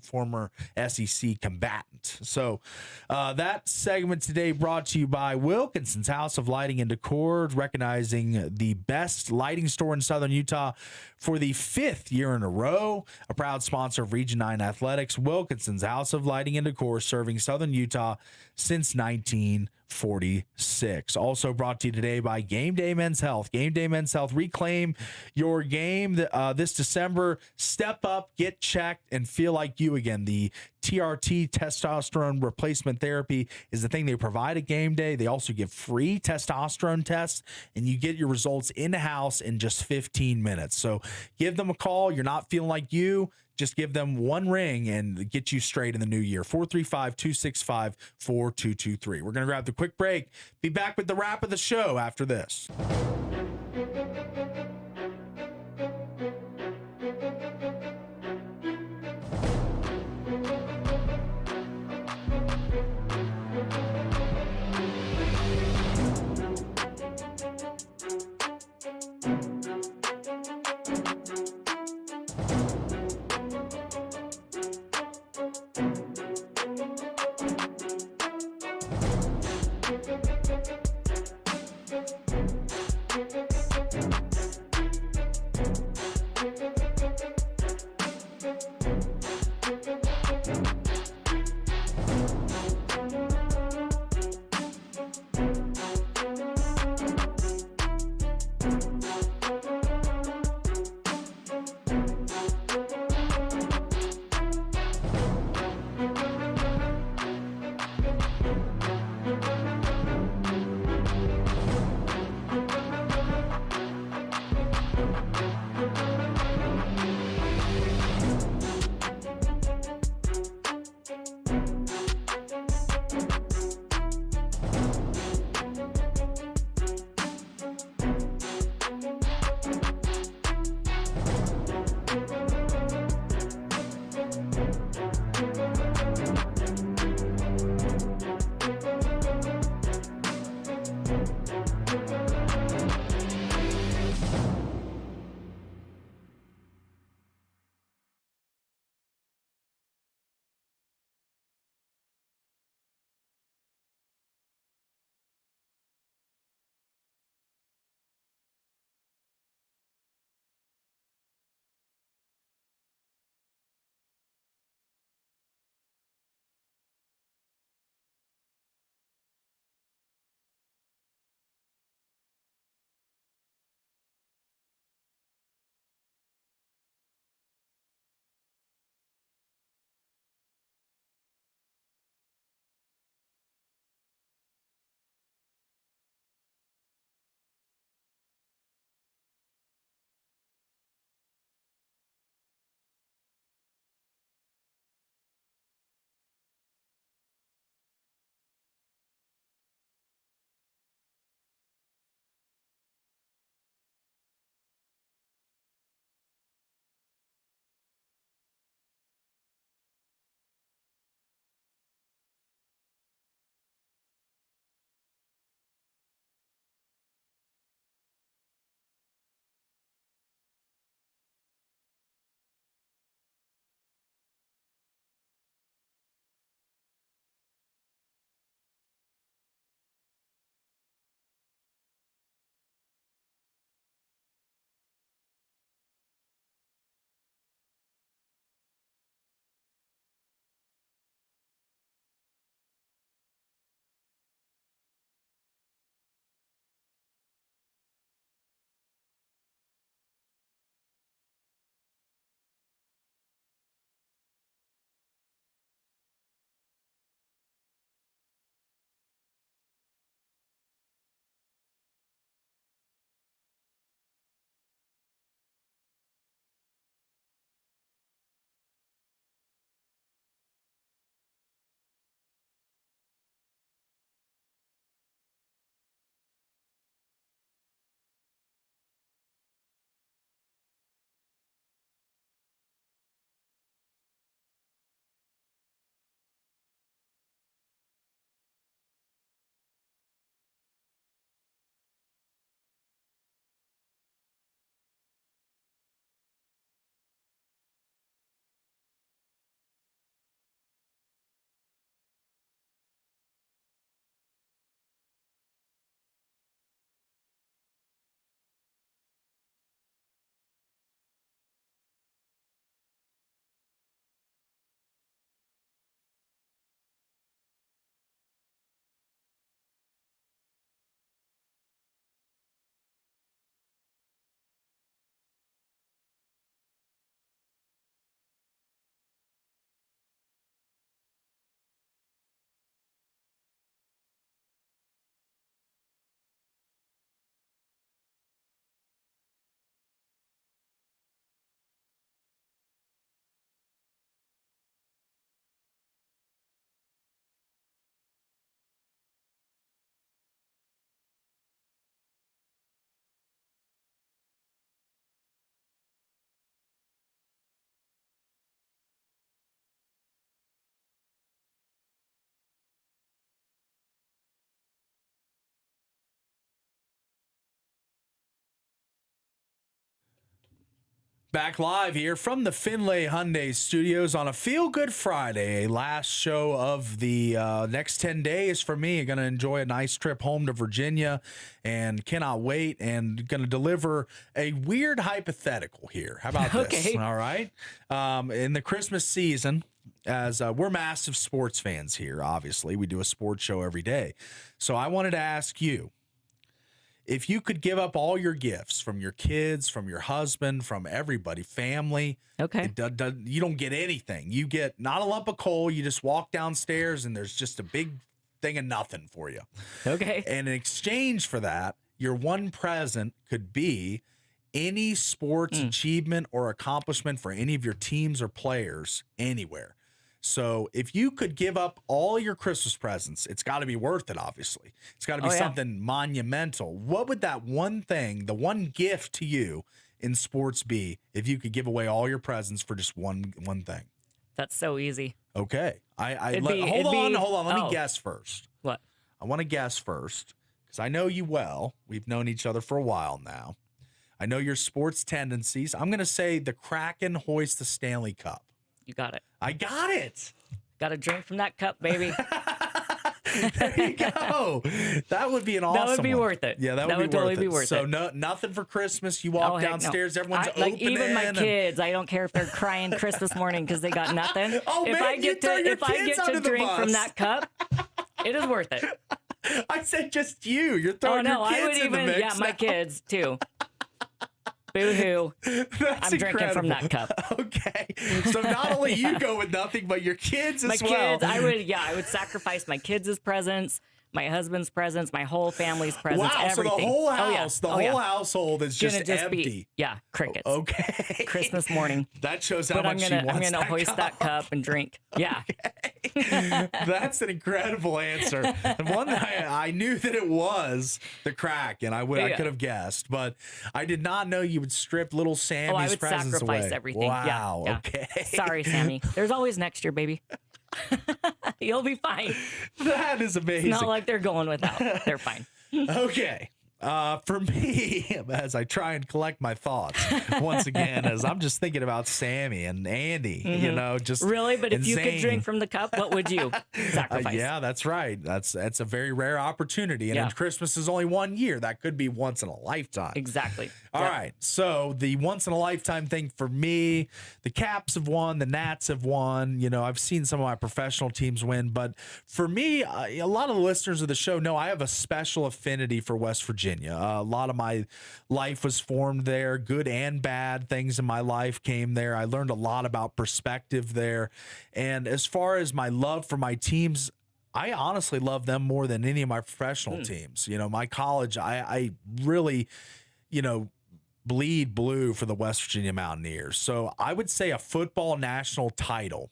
former SEC combatant. So that segment today brought to you by Wilkinson's House of Lighting and Decor, recognizing the best lighting store in Southern Utah for the 5th year in a row. A proud sponsor of Region 9 Athletics, Wilkinson's House of Lighting and Decor, serving Southern Utah since 1946. Also brought to you today by Game Day Men's Health. Game Day Men's Health. Reclaim your game this December. Step up, get checked, and feel like you again. The TRT, testosterone replacement therapy, is the thing they provide at Game Day. They also give free testosterone tests, and you get your results in-house in just 15 minutes. So give them a call. You're not feeling like you. Just give them one ring and get you straight in the new year. 435-265-4223. We're going to grab the quick break. Be back with the wrap of the show after this. Back live here from the Finlay Hyundai Studios on a Feel Good Friday, a last show of the next 10 days for me. I'm going to enjoy a nice trip home to Virginia and cannot wait, and going to deliver a weird hypothetical here. How about this? Okay. All right. In the Christmas season, as we're massive sports fans here, obviously, we do a sports show every day. So I wanted to ask you, if you could give up all your gifts from your kids, from your husband, from everybody, family, Okay. you don't get anything. You get not a lump of coal. You just walk downstairs and there's just a big thing of nothing for you. Okay. And in exchange for that, your one present could be any sports achievement or accomplishment for any of your teams or players anywhere. So if you could give up all your Christmas presents, it's got to be worth it, obviously. It's got to be something monumental. What would that one thing, the one gift to you in sports be if you could give away all your presents for just one thing? That's so easy. Okay. Hold on. Let me guess first. What? I want to guess first because I know you well. We've known each other for a while now. I know your sports tendencies. I'm going to say the Kraken hoist the Stanley Cup. You got it. I got it. Got to drink from that cup, baby. There you go. That would be an awesome That would be one. worth it. Yeah, that would be totally worth be it. worth So it. no, nothing for Christmas. You walk heck no. downstairs, everyone's like opening. even my and- kids, I don't care if they're crying Christmas morning because they got nothing. Oh, if man, I you get throw to your if I kids get under to the drink from bus. that cup, it is worth it. I said just you. You're Oh throwing no, your kids I would in the even mix. my now. kids too. Boo-hoo. That's I'm drinking from that incredible. cup. Okay. So not only you go with nothing, but your kids My as well. kids, I would sacrifice my kids' presents, my husband's presents, my whole family's presents, Wow, everything. so the whole Oh, yeah. house, the Oh, whole yeah. household is Gonna just empty. be crickets. Okay. Christmas morning. That shows how But I'm much gonna she wants that hoist cup. that cup and drink. Yeah. That's an incredible answer. And one that I knew that it was the Kraken. I Yeah. could have guessed, but I did not know you would strip little Sammy's I would presents sacrifice away. everything. Yeah, Wow. yeah. Okay. Sorry, Sammy. There's always next year, baby. You'll be fine. That is amazing. Not like they're going without. They're fine. Okay. For me, as I try and collect my thoughts once again, as I'm just thinking about Sammy and Andy, you know, just Really? But if you could insane. drink from the cup, what would you sacrifice? Yeah, that's right. That's a very rare opportunity. And Yeah. Christmas is only 1 year. That could be once in a lifetime. Exactly. All Yep. right. So the once in a lifetime thing for me, the Caps have won, the Nats have won. You know, I've seen some of my professional teams win, but for me, a lot of the listeners of the show know I have a special affinity for West Virginia. A lot of my life was formed there. Good and bad things in my life came there. I learned a lot about perspective there. And as far as my love for my teams, I honestly love them more than any of my professional teams. You know, my college, I really, you know, bleed blue for the West Virginia Mountaineers. So I would say a football national title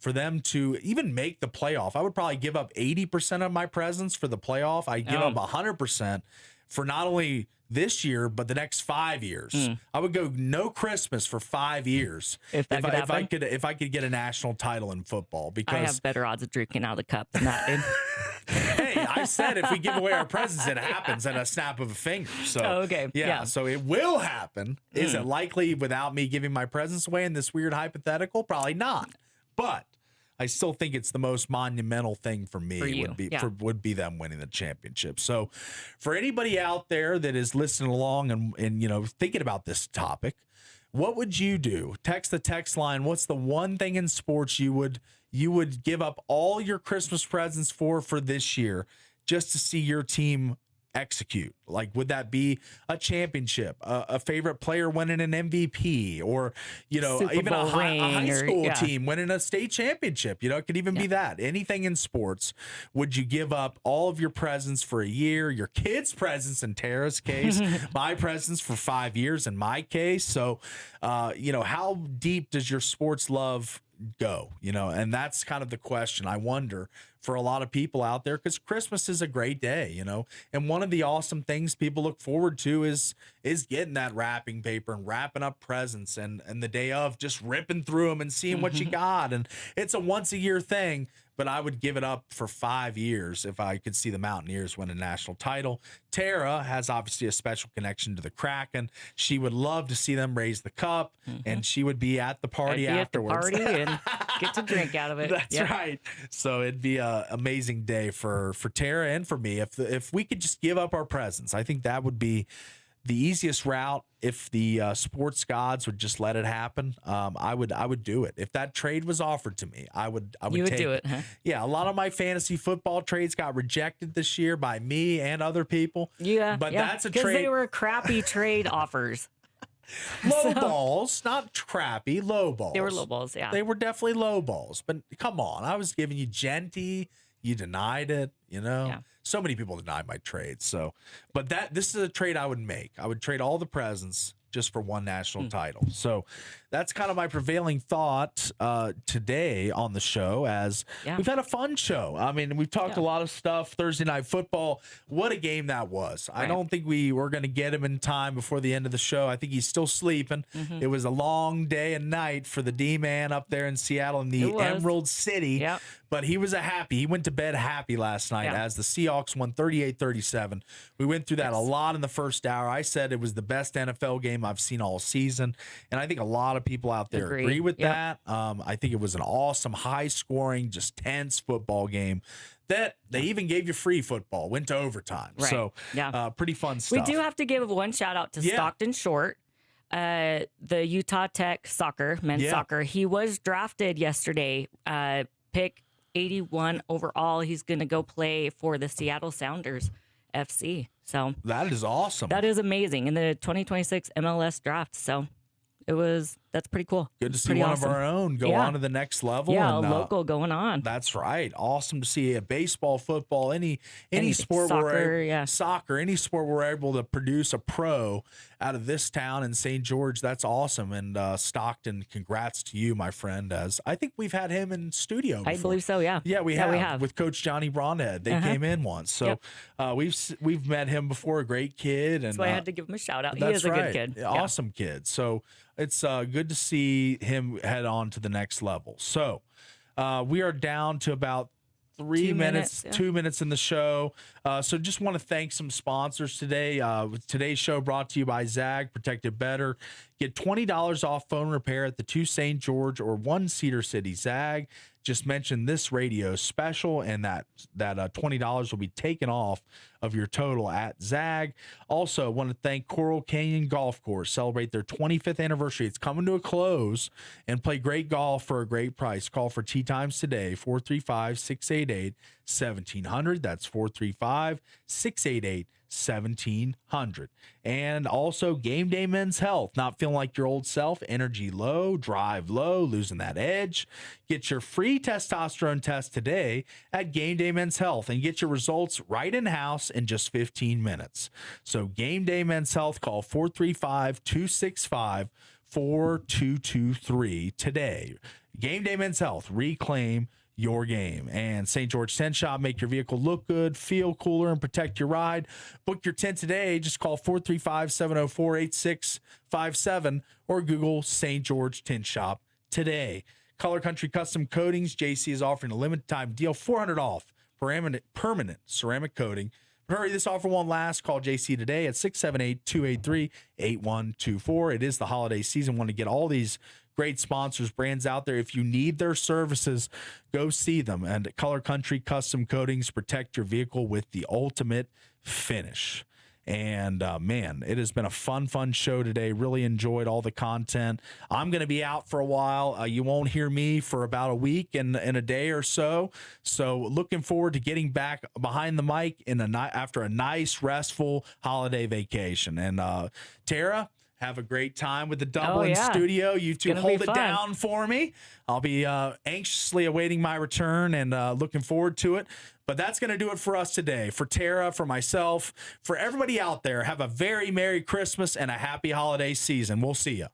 for them to even make the playoff. I would probably give up 80% of my presence for the playoff. I give up 100% for not only this year, but the next 5 years. I would go no Christmas for 5 years If that could happen. if I could get a national title in football. I Because have better odds of drinking out of the cup than that, dude. hey, I said if we give away our presents, it happens at a snap of a finger. So Oh, okay. Yeah. so it will happen. Is it likely without me giving my presents away in this weird hypothetical? Probably not. But I still think it's the most monumental thing for me For you, would be yeah. would be them winning the championship. So for anybody out there that is listening along and you know thinking about this topic, what would you do? Text the text line. What's the one thing in sports you would give up all your Christmas presents for this year just to see your team execute? Like, would that be a championship, a favorite player winning an MVP, or, you know, Super even a Bowl high ring or- school yeah. team winning a state championship? You know, it could even be that. Anything in sports. Would you give up all of your presents for a year, your kids' presents in Tara's case, my presents for 5 years in my case? So, you know, how deep does your sports love go? You know, and that's kind of the question I wonder for a lot of people out there, because Christmas is a great day, you know, and one of the awesome things people look forward to is getting that wrapping paper and wrapping up presents, and the day of just ripping through them and seeing what you got. And it's a once a year thing, but I would give it up for 5 years if I could see the Mountaineers win a national title. Tara has obviously a special connection to the Kraken. She would love to see them raise the cup, and she would be at the party afterwards. At the party and get to drink out of it. That's right. So it'd be an amazing day for Tara and for me if we could just give up our presents. I think that would be the easiest route. If the sports gods would just let it happen, I would do it. If that trade was offered to me, I would You would take do it, huh? Yeah, a lot of my fantasy football trades got rejected this year by me and other people. Yeah, but that's a because trade. they were crappy trade offers. Low balls, not crappy, low balls. They were low balls, yeah. They were definitely low balls. But come on, I was giving you Genty. You denied it, Yeah. So many people denied my trade. So, but this is a trade I would make. I would trade all the presents just for one national title. So that's kind of my prevailing thought today on the show, as we've had a fun show. I mean, we've talked a lot of stuff. Thursday Night Football, what a game that was. Right. I don't think we were going to get him in time before the end of the show. I think he's still sleeping. It was a long day and night for the D-man up there in Seattle in the Emerald City. Yep. But he was he went to bed happy last night as the Seahawks won 38-37. We went through that a lot in the first hour. I said it was the best NFL game I've seen all season. And I think a lot of people out there agree with that. I think it was an awesome, high-scoring, just tense football game that they even gave you free football, went to overtime. Right. So pretty fun stuff. We do have to give one shout-out to Stockton Short. The Utah Tech men's soccer. He was drafted yesterday, pick 81 overall. He's going to go play for the Seattle Sounders FC. So that is awesome. That is amazing in the 2026 MLS draft. So that's pretty cool. Good to see one of our own go on to the next level. Yeah, and, a local going on. That's right. Awesome to see a baseball, football, any sport soccer, any sport we're able to produce a pro out of this town in St. George. That's awesome. And Stockton, congrats to you, my friend. As I think we've had him in studio before. I believe so. Yeah. Yeah, we have with Coach Johnny Braunhead. They came in once, so we've met him before. A great kid, and that's why I had to give him a shout out. He is a good kid. Awesome kid. So it's good to see him head on to the next level. So we are down to about 2 minutes in the show. So just want to thank some sponsors today. Today's show brought to you by Zag, Protected Better. Get $20 off phone repair at the 2 St. George or 1 Cedar City Zag. Just mention this radio special, and that $20 will be taken off of your total at Zag. Also, want to thank Coral Canyon Golf Course. Celebrate their 25th anniversary. It's coming to a close, and play great golf for a great price. Call for tee times today, 435-688-1700. That's 435-688-1700. 1700. And also Game Day Men's Health. Not feeling like your old self, energy low, drive low, losing that edge. Get your free testosterone test today at Game Day Men's Health and get your results right in-house in just 15 minutes. So Game Day Men's Health, call 435-265-4223 today. Game Day Men's Health, reclaim your game. And St. George Tent Shop, make your vehicle look good, feel cooler, and protect your ride. Book your tent today. Just call 435-704-8657 or Google St. George Tent Shop today. Color Country Custom Coatings, JC is offering a limited time deal, $400 off permanent ceramic coating. Hurry, this offer won't last. Call JC today at 678-283-8124. It is the holiday season. Want to get all these great sponsors, brands out there. If you need their services, go see them. And Color Country Custom Coatings, protect your vehicle with the ultimate finish. And man, it has been a fun show today. Really enjoyed all the content. I'm going to be out for a while. You won't hear me for about a week and a day or so. So looking forward to getting back behind the mic after a nice, restful holiday vacation. And Tara, have a great time with the Dublin studio. You two hold it down for me. I'll be anxiously awaiting my return and looking forward to it. But that's going to do it for us today. For Tara, for myself, for everybody out there, have a very Merry Christmas and a happy holiday season. We'll see you.